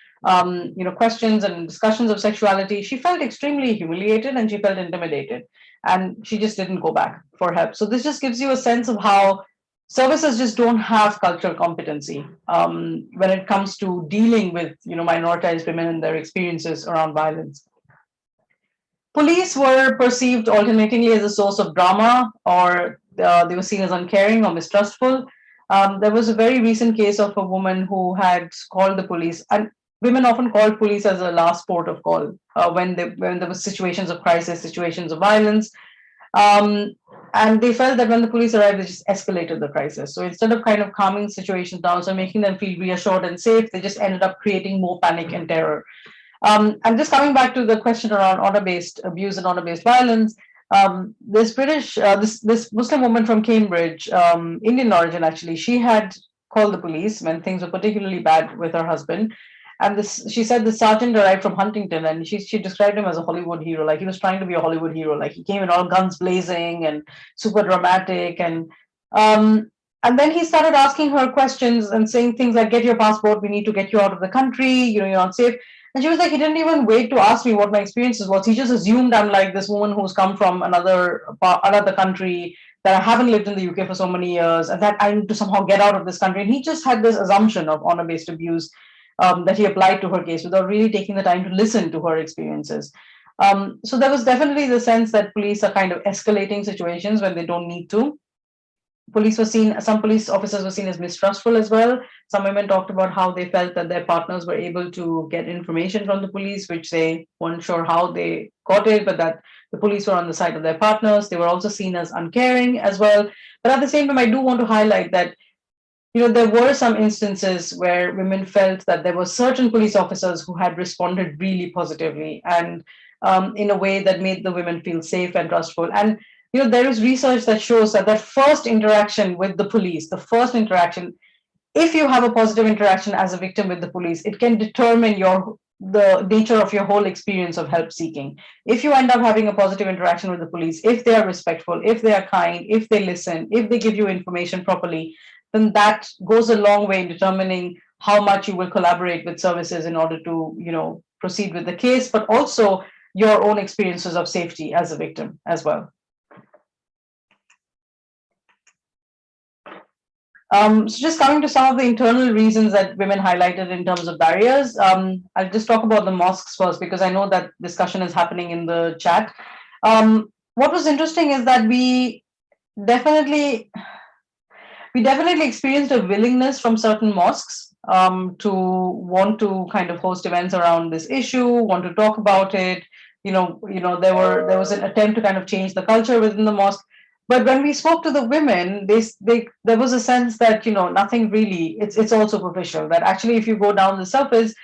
questions and discussions of sexuality. She felt extremely humiliated and she felt intimidated, and she just didn't go back for help. So this just gives you a sense of how services just don't have cultural competency when it comes to dealing with minoritized women and their experiences around violence. Police were perceived alternatingly as a source of drama, or they were seen as uncaring or mistrustful. There was a very recent case of a woman who had called the police, and women often called police as a last port of call when there were situations of crisis, situations of violence. And they felt that when the police arrived, they just escalated the crisis. So instead of kind of calming situations down, so making them feel reassured and safe, they just ended up creating more panic and terror. And just coming back to the question around honor-based abuse and honor-based violence, this Muslim woman from Cambridge, Indian origin actually, she had called the police when things were particularly bad with her husband. And she said the sergeant arrived from Huntington, and she described him as a Hollywood hero, like he was trying to be a Hollywood hero, like he came in all guns blazing and super dramatic, and then he started asking her questions and saying things like, "Get your passport. We need to get you out of the country. You're not safe." And she was like, he didn't even wait to ask me what my experiences was. He just assumed I'm like this woman who's come from another country, that I haven't lived in the UK for so many years, and that I need to somehow get out of this country. And he just had this assumption of honor-based abuse that he applied to her case without really taking the time to listen to her experiences. So there was definitely the sense that police are kind of escalating situations when they don't need to. Some police officers were seen as mistrustful as well. Some women talked about how they felt that their partners were able to get information from the police, which they weren't sure how they got it, but that the police were on the side of their partners. They were also seen as uncaring as well. But at the same time, I do want to highlight that there were some instances where women felt that there were certain police officers who had responded really positively and in a way that made the women feel safe and trustful. And there is research that shows that first interaction with the police, the first interaction, if you have a positive interaction as a victim with the police, it can determine the nature of your whole experience of help seeking. If you end up having a positive interaction with the police, if they are respectful, if they are kind, if they listen, if they give you information properly, then that goes a long way in determining how much you will collaborate with services in order to proceed with the case, but also your own experiences of safety as a victim as well. So just coming to some of the internal reasons that women highlighted in terms of barriers, I'll just talk about the mosques first, because I know that discussion is happening in the chat. What was interesting is that we definitely experienced a willingness from certain mosques to want to kind of host events around this issue, want to talk about it. There was an attempt to kind of change the culture within the mosque. But when we spoke to the women, there was a sense that nothing really. It's all superficial. That actually, if you go down the surface,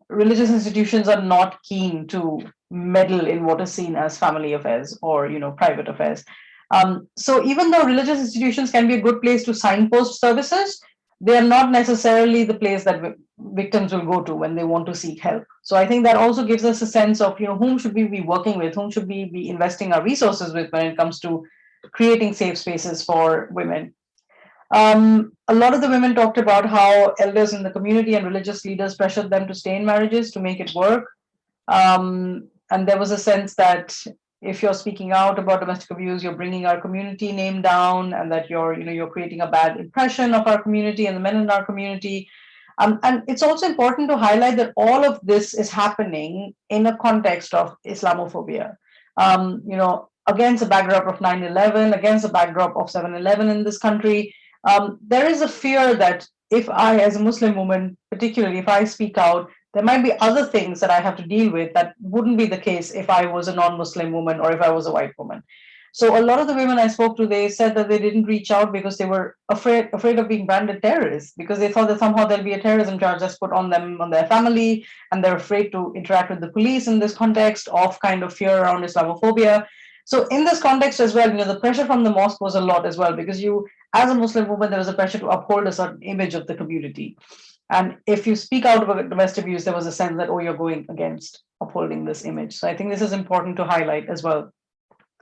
religious institutions are not keen to meddle in what is seen as family affairs or private affairs. So even though religious institutions can be a good place to signpost services, they are not necessarily the place that victims will go to when they want to seek help. So I think that also gives us a sense of whom should we be working with, whom should we be investing our resources with when it comes to creating safe spaces for women. A lot of the women talked about how elders in the community and religious leaders pressured them to stay in marriages to make it work. And there was a sense that if you're speaking out about domestic abuse, you're bringing our community name down, and that you're creating a bad impression of our community and the men in our community. And it's also important to highlight that all of this is happening in a context of Islamophobia. Against a backdrop of 9/11, against a backdrop of 7/11 in this country, there is a fear that if I, as a Muslim woman, particularly if I speak out, there might be other things that I have to deal with that wouldn't be the case if I was a non-Muslim woman or if I was a white woman. So a lot of the women I spoke to, they said that they didn't reach out because they were afraid of being branded terrorists, because they thought that somehow there'll be a terrorism charge that's put on them, on their family, and they're afraid to interact with the police in this context of kind of fear around Islamophobia. So in this context as well, the pressure from the mosque was a lot as well, because as a Muslim woman, there was a pressure to uphold a certain image of the community. And if you speak out about domestic abuse, there was a sense that, oh, you're going against upholding this image. So I think this is important to highlight as well.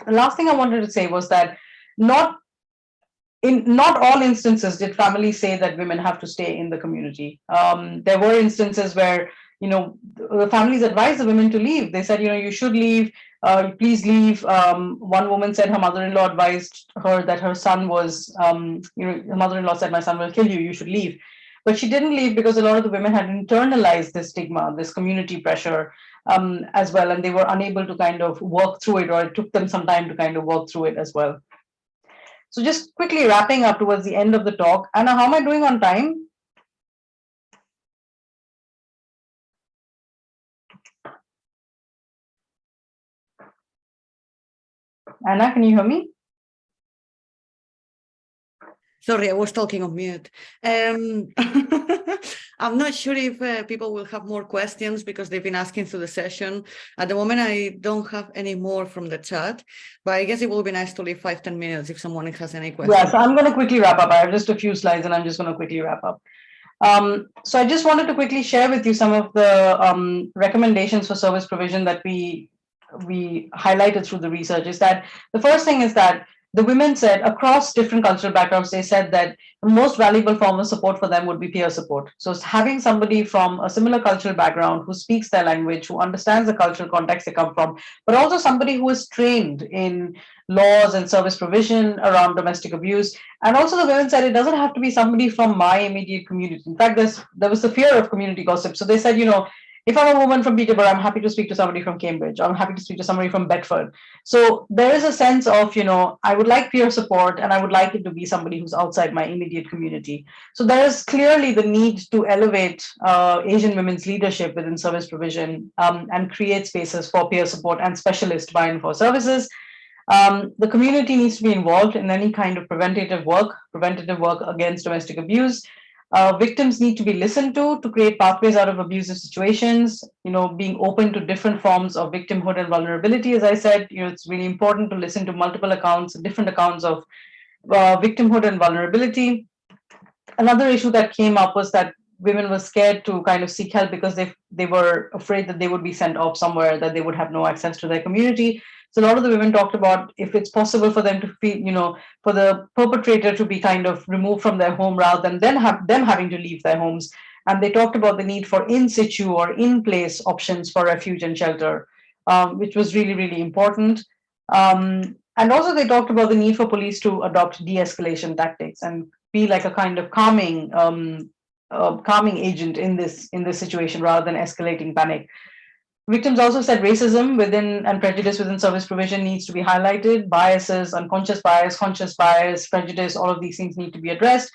The last thing I wanted to say was that not in not all instances did families say that women have to stay in the community. There were instances where, the families advised the women to leave. They said, you should leave, please leave. One woman said her mother-in-law advised her that her son was, her mother-in-law said, my son will kill you, you should leave. But she didn't leave because a lot of the women had internalized this stigma, this community pressure, as well, and they were unable to kind of work through it, or it took them some time to kind of work through it as well. So just quickly wrapping up towards the end of the talk. Anna, how am I doing on time? Anna, can you hear me? Sorry, I was talking on mute. I'm not sure if people will have more questions because they've been asking through the session. At the moment, I don't have any more from the chat, but I guess it will be nice to leave 5-10 minutes if someone has any questions. Yeah, so I'm going to quickly wrap up. I have just a few slides and I'm just going to quickly wrap up. So I just wanted to quickly share with you some of the recommendations for service provision that we highlighted through the research. Is that the first thing is that the women said across different cultural backgrounds, they said that the most valuable form of support for them would be peer support. So having somebody from a similar cultural background who speaks their language, who understands the cultural context they come from, but also somebody who is trained in laws and service provision around domestic abuse. And also the women said it doesn't have to be somebody from my immediate community. In fact, there was the fear of community gossip. So they said, if I'm a woman from Peterborough, I'm happy to speak to somebody from Cambridge. I'm happy to speak to somebody from Bedford. So there is a sense of, I would like peer support and I would like it to be somebody who's outside my immediate community. So there is clearly the need to elevate Asian women's leadership within service provision and create spaces for peer support and specialist buy-in for services. The community needs to be involved in any kind of preventative work against domestic abuse. Victims need to be listened to create pathways out of abusive situations, being open to different forms of victimhood and vulnerability. As I said, it's really important to listen to multiple accounts, different accounts of victimhood and vulnerability. Another issue that came up was that women were scared to kind of seek help because they were afraid that they would be sent off somewhere, that they would have no access to their community. So a lot of the women talked about if it's possible for them to feel, for the perpetrator to be kind of removed from their home rather than then have them having to leave their homes. And they talked about the need for in situ or in place options for refuge and shelter, which was really, really important. And also they talked about the need for police to adopt de-escalation tactics and be like a kind of calming agent in this situation rather than escalating panic. Victims also said racism within and prejudice within service provision needs to be highlighted. Biases, unconscious bias, conscious bias, prejudice, all of these things need to be addressed.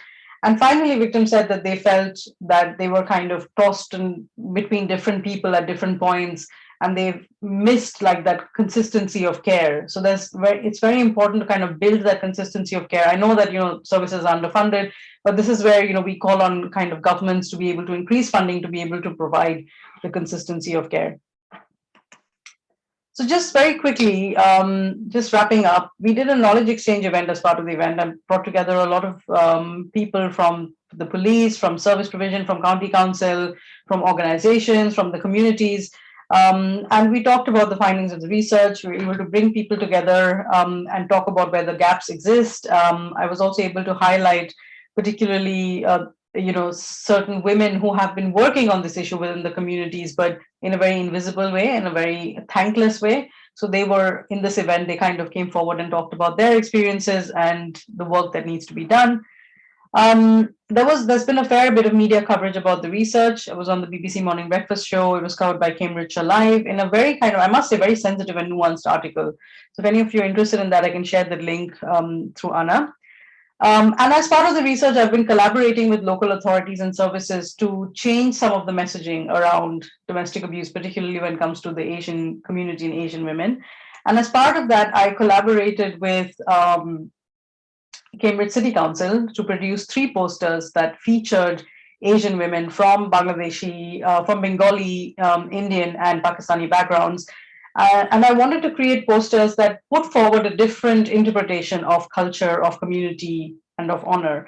And finally, victims said that they felt that they were kind of tossed in between different people at different points, and they've missed like that consistency of care. So it's very important to kind of build that consistency of care. I know that services are underfunded, but this is where we call on kind of governments to be able to increase funding to be able to provide the consistency of care. So just very quickly, just wrapping up, we did a knowledge exchange event as part of the event and brought together a lot of people from the police, from service provision, from county council, from organizations, from the communities. And we talked about the findings of the research. We were able to bring people together and talk about where the gaps exist. I was also able to highlight particularly certain women who have been working on this issue within the communities, but in a very invisible way, in a very thankless way. So they were in this event, they kind of came forward and talked about their experiences and the work that needs to be done. There's been a fair bit of media coverage about the research. It was on the BBC Morning Breakfast show. It was covered by Cambridgeshire Live in a very kind of, I must say, very sensitive and nuanced article. So if any of you are interested in that, I can share the link through Anna. And as part of the research, I've been collaborating with local authorities and services to change some of the messaging around domestic abuse, particularly when it comes to the Asian community and Asian women. And as part of that, I collaborated with Cambridge City Council to produce 3 posters that featured Asian women from Bangladeshi, from Bengali, Indian, and Pakistani backgrounds. And I wanted to create posters that put forward a different interpretation of culture, of community, and of honor.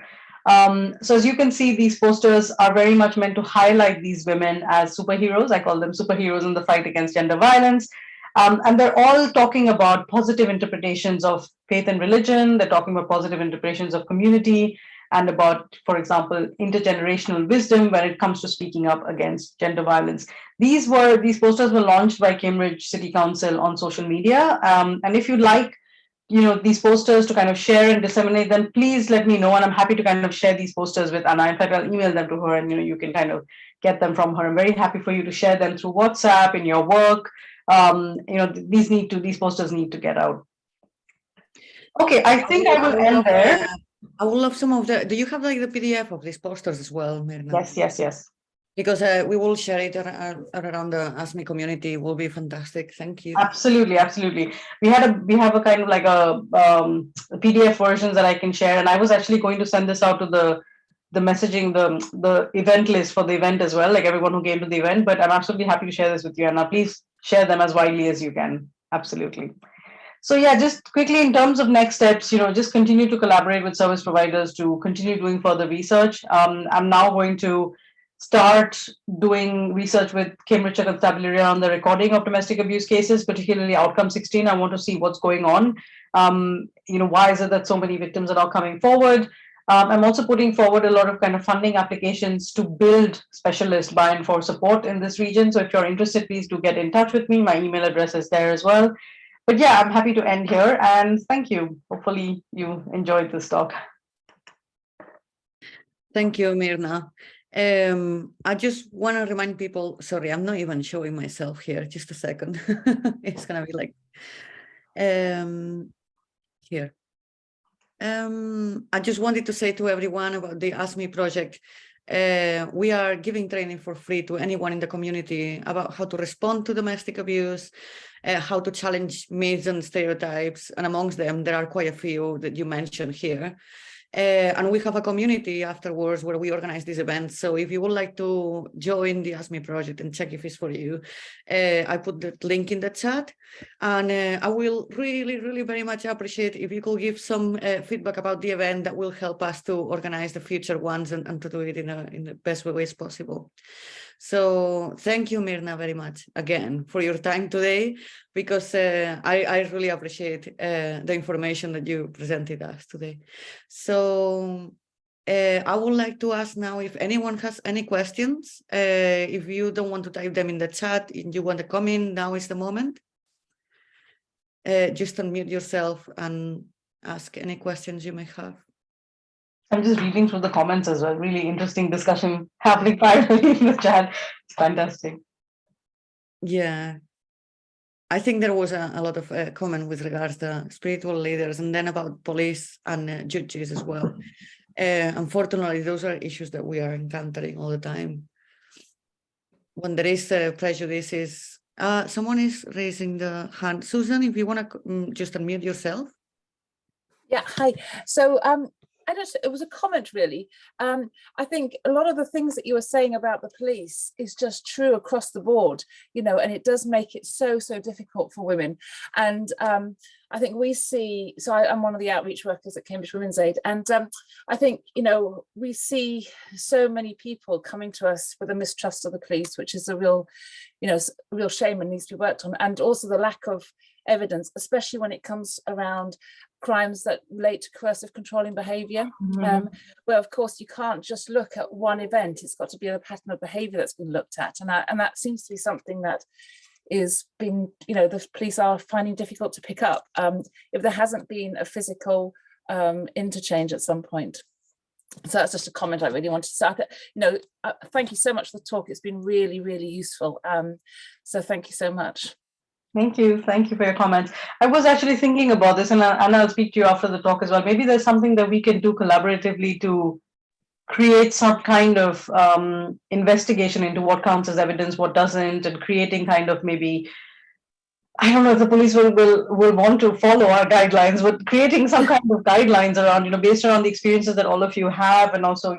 So as you can see, these posters are very much meant to highlight these women as superheroes. I call them superheroes in the fight against gender violence. And they're all talking about positive interpretations of faith and religion. They're talking about positive interpretations of community and about, for example, intergenerational wisdom when it comes to speaking up against gender violence. These posters were launched by Cambridge City Council on social media. And if you'd like, these posters to kind of share and disseminate them, please let me know, and I'm happy to kind of share these posters with Anna. In fact, I'll email them to her, and you can kind of get them from her. I'm very happy for you to share them through WhatsApp in your work. These posters need to get out. Okay, I think I will end there. I would love some of the. Do you have like the PDF of these posters as well, Mirna? Yes. Because we will share it around the ASME community. It will be fantastic. Thank you. Absolutely. We have a kind of like a PDF versions that I can share, and I was actually going to send this out to the messaging, the event list for the event as well, like everyone who came to the event. But I'm absolutely happy to share this with you, and please share them as widely as you can. Absolutely. So yeah, just quickly in terms of next steps, just continue to collaborate with service providers to continue doing further research. I'm now going to start doing research with Cambridgeshire Constabulary on the recording of domestic abuse cases, particularly outcome 16. I want to see what's going on. Why is it that so many victims are not coming forward? I'm also putting forward a lot of kind of funding applications to build specialist buy-in for support in this region. So if you're interested, please do get in touch with me. My email address is there as well. But yeah, I'm happy to end here, and thank you. Hopefully you enjoyed this talk. Thank you, Mirna. I just want to remind people, sorry, I'm not even showing myself here, just a second. It's gonna be like here. I just wanted to say to everyone about the ASME project. We are giving training for free to anyone in the community about how to respond to domestic abuse, how to challenge myths and stereotypes, and amongst them there are quite a few that you mentioned here. And we have a community afterwards where we organize these events. So if you would like to join the ASME project and check if it's for you, I put the link in the chat. And I will really, really very much appreciate if you could give some feedback about the event. That will help us to organize the future ones and to do it in the best ways possible. So thank you, Mirna, very much again for your time today, because I really appreciate the information that you presented us today. So I would like to ask now if anyone has any questions. If you don't want to type them in the chat and you want to come in, now is the moment. Just unmute yourself and ask any questions you may have. I'm just reading through the comments as well. Really interesting discussion happening privately in the chat. It's fantastic. Yeah. I think there was a lot of comment with regards to spiritual leaders, and then about police and judges as well. Unfortunately, those are issues that we are encountering all the time. When there is prejudices, someone is raising the hand. Susan, if you want to just unmute yourself. Yeah, hi. So it was a comment really. I think a lot of the things that you were saying about the police is just true across the board, and it does make it so difficult for women. And I think we see, so I'm one of the outreach workers at Cambridge Women's Aid, and I think, we see so many people coming to us with a mistrust of the police, which is a real shame and needs to be worked on. And also the lack of evidence, especially when it comes around crimes that relate to coercive controlling behaviour, where of course you can't just look at one event. It's got to be a pattern of behaviour that's been looked at, and that seems to be something that is being, the police are finding difficult to pick up if there hasn't been a physical interchange at some point. So that's just a comment I really wanted to say. Thank you so much for the talk. It's been really, really useful. So thank you so much. Thank you for your comments. I was actually thinking about this, and I'll speak to you after the talk as well. Maybe there's something that we can do collaboratively to create some kind of investigation into what counts as evidence, what doesn't, and creating kind of maybe, I don't know if the police will want to follow our guidelines, but creating some kind of guidelines around, based around the experiences that all of you have, and also,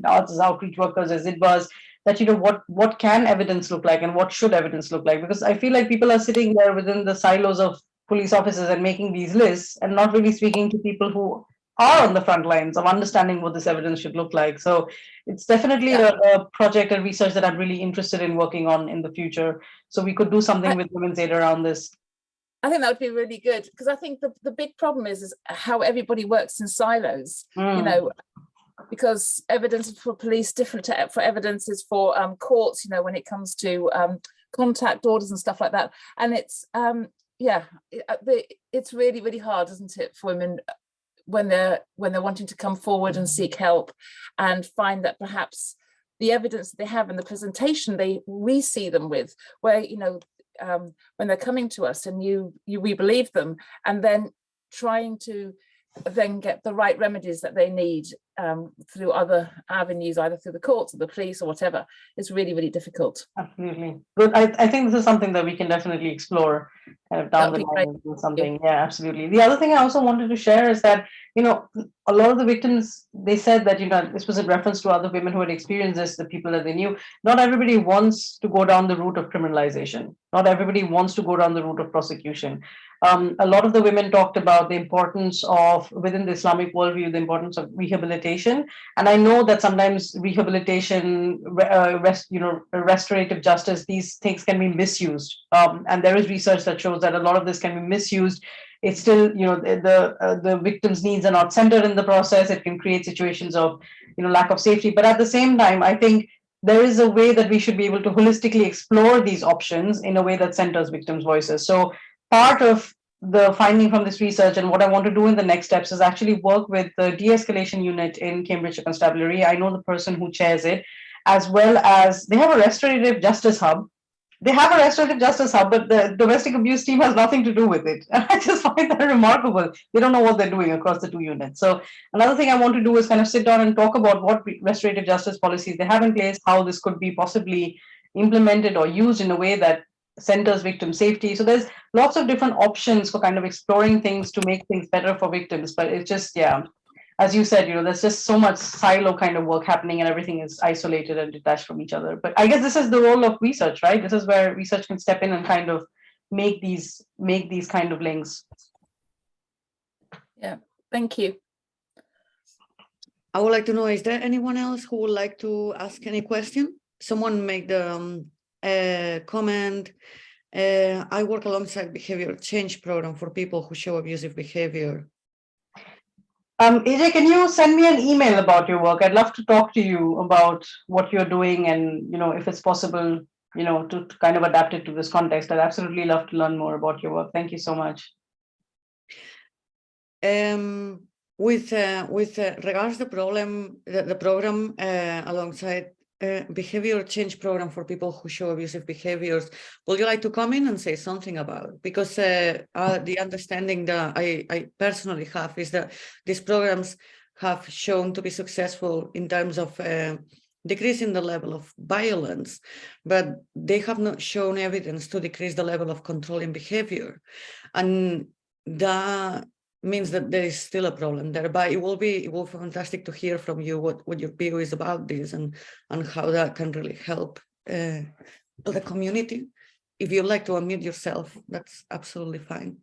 us as outreach workers, as it was, that what can evidence look like and what should evidence look like, because I feel like people are sitting there within the silos of police officers and making these lists and not really speaking to people who are on the front lines of understanding what this evidence should look like. So it's definitely a project and research that I'm really interested in working on in the future. So we could do something with women's aid around this. I think that would be really good, because I think the big problem is how everybody works in silos, you know, because evidence for police different for evidences for courts, you know, when it comes to contact orders and stuff like that. And it's it's really, really hard, isn't it, for women when they're wanting to come forward and seek help and find that perhaps the evidence that they have and the presentation we see them with, where, you know, when they're coming to us and we believe them, and then trying to then get the right remedies that they need through other avenues, either through the courts or the police or whatever, is really, really difficult. Absolutely. Good. I think this is something that we can definitely explore kind of down the line or something. Yeah, absolutely. The other thing I also wanted to share is that, you know, a lot of the victims, they said that, you know, this was in reference to other women who had experienced this, the people that they knew. Not everybody wants to go down the route of criminalization. Not everybody wants to go down the route of prosecution. A lot of the women talked about the importance of, within the Islamic worldview, the importance of rehabilitation. And I know that sometimes rehabilitation, restorative justice, these things can be misused. And there is research that shows that a lot of this can be misused. It's still, you know, the victim's needs are not centered in the process. It can create situations of, you know, lack of safety. But at the same time, I think there is a way that we should be able to holistically explore these options in a way that centers victims' voices. So part of the finding from this research and what I want to do in the next steps is actually work with the de-escalation unit in Cambridgeshire Constabulary. I know the person who chairs it, as well as they have a restorative justice hub. They have a restorative justice hub, but the domestic abuse team has nothing to do with it. And I just find that remarkable. They don't know what they're doing across the two units. So another thing I want to do is kind of sit down and talk about what restorative justice policies they have in place, how this could be possibly implemented or used in a way that centers victim safety. So there's lots of different options for kind of exploring things to make things better for victims. But it's just, yeah, as you said, you know, there's just so much silo kind of work happening and everything is isolated and detached from each other. But I guess this is the role of research, right? This is where research can step in and kind of make these kind of links. Yeah, thank you. I would like to know, is there anyone else who would like to ask any question? Someone made the comment. I work alongside behavior change program for people who show abusive behavior. AJ, can you send me an email about your work? I'd love to talk to you about what you're doing and, you know, if it's possible, you know, to kind of adapt it to this context. I'd absolutely love to learn more about your work. Thank you so much. With regards to the program alongside behavior change program for people who show abusive behaviors, would you like to come in and say something about it? Because the understanding that I personally have is that these programs have shown to be successful in terms of decreasing the level of violence, but they have not shown evidence to decrease the level of controlling behavior. And that means that there is still a problem there, but it will be fantastic to hear from you what your view is about this and how that can really help the community. If you'd like to unmute yourself, that's absolutely fine.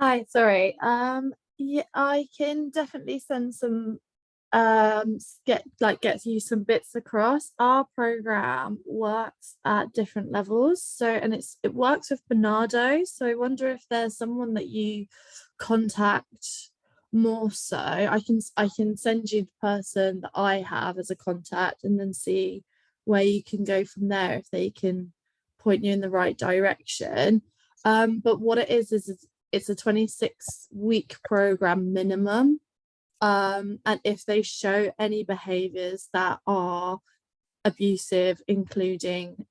Hi, sorry. Yeah, I can definitely send some get you some bits across. Our program works at different levels, so it works with Bernardo, so I wonder if there's someone that you contact more. So I can send you the person that I have as a contact and then see where you can go from there, if they can point you in the right direction. But what it is it's a 26-week program minimum. And if they show any behaviors that are abusive, including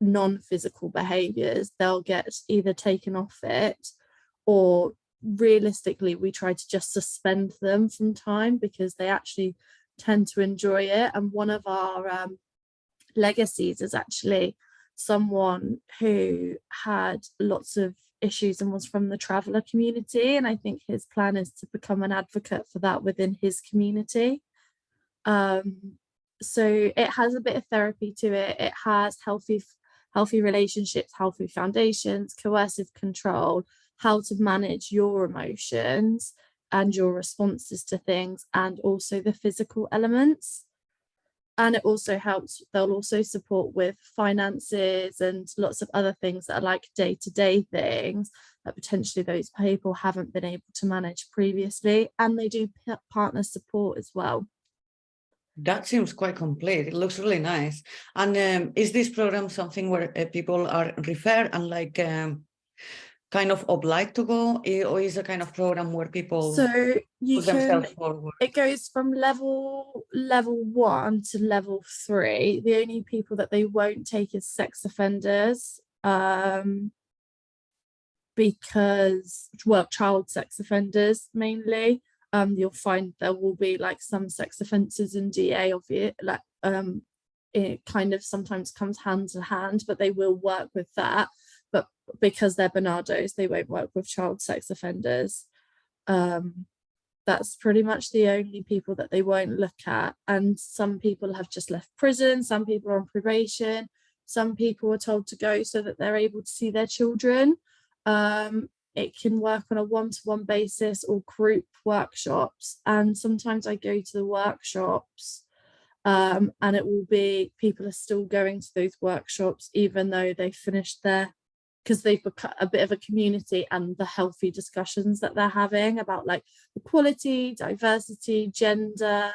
non-physical behaviors, they'll get either taken off it, or realistically we try to just suspend them from time because they actually tend to enjoy it. And one of our legacies is actually someone who had lots of issues and was from the traveller community, and I think his plan is to become an advocate for that within his community. So it has a bit of therapy to it. It has healthy relationships, healthy foundations, coercive control, how to manage your emotions and your responses to things, and also the physical elements. And it also helps, they'll also support with finances and lots of other things that are like day-to-day things that potentially those people haven't been able to manage previously. And they do partner support as well. That seems quite complete. It looks really nice. And is this program something where people are referred and like kind of obliged to go, or is a kind of program where people So you put can, themselves forward? it goes from level 1 to level 3. The only people that they won't take is sex offenders, because, well, child sex offenders mainly. You'll find there will be like some sex offences in DA of it, like it kind of sometimes comes hand in hand, but they will work with that. But because they're Barnardos, they won't work with child sex offenders. That's pretty much the only people that they won't look at. And some people have just left prison, some people are on probation, some people are told to go so that they're able to see their children. It can work on a one-to-one basis or group workshops. And sometimes I go to the workshops, and it will be people are still going to those workshops even though they finished their, because they've become a bit of a community, and the healthy discussions that they're having about like equality, diversity, gender,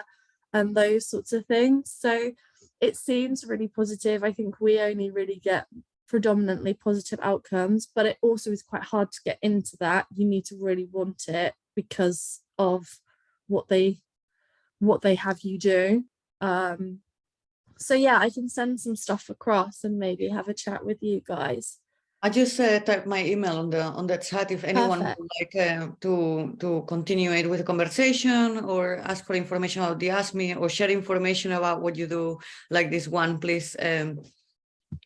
and those sorts of things. So it seems really positive. I think we only really get predominantly positive outcomes, but it also is quite hard to get into that. You need to really want it because of what they have you do. So yeah, I can send some stuff across and maybe have a chat with you guys. I just typed my email on the chat if anyone Perfect. would like to continue it with a conversation or ask for information about the Ask Me or share information about what you do, like this one, please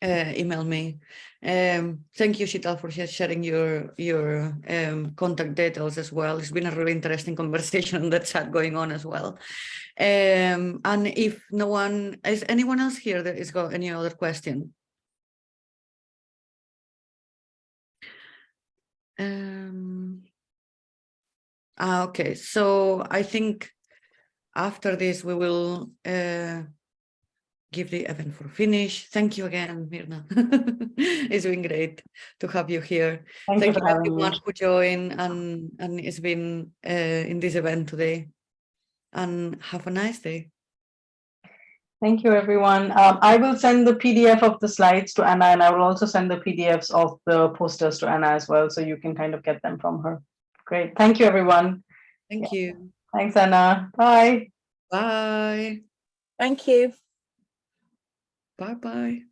email me. Thank you, Sheetal, for sharing your contact details as well. It's been a really interesting conversation on the chat going on as well. And if no one, is anyone else here that has got any other question? Okay, so I think after this we will give the event for finish. Thank you again, Mirna. It's been great to have you here. Thank you for having everyone me. who joined and it's been in this event today. And have a nice day. Thank you, everyone. I will send the PDF of the slides to Anna, and I will also send the PDFs of the posters to Anna as well, so you can kind of get them from her. Great. Thank you, everyone. Thank you. Thanks, Anna. Bye. Bye. Thank you. Bye-bye.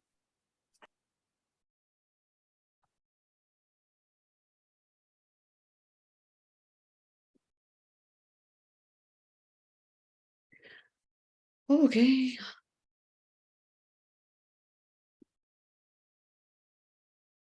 Okay.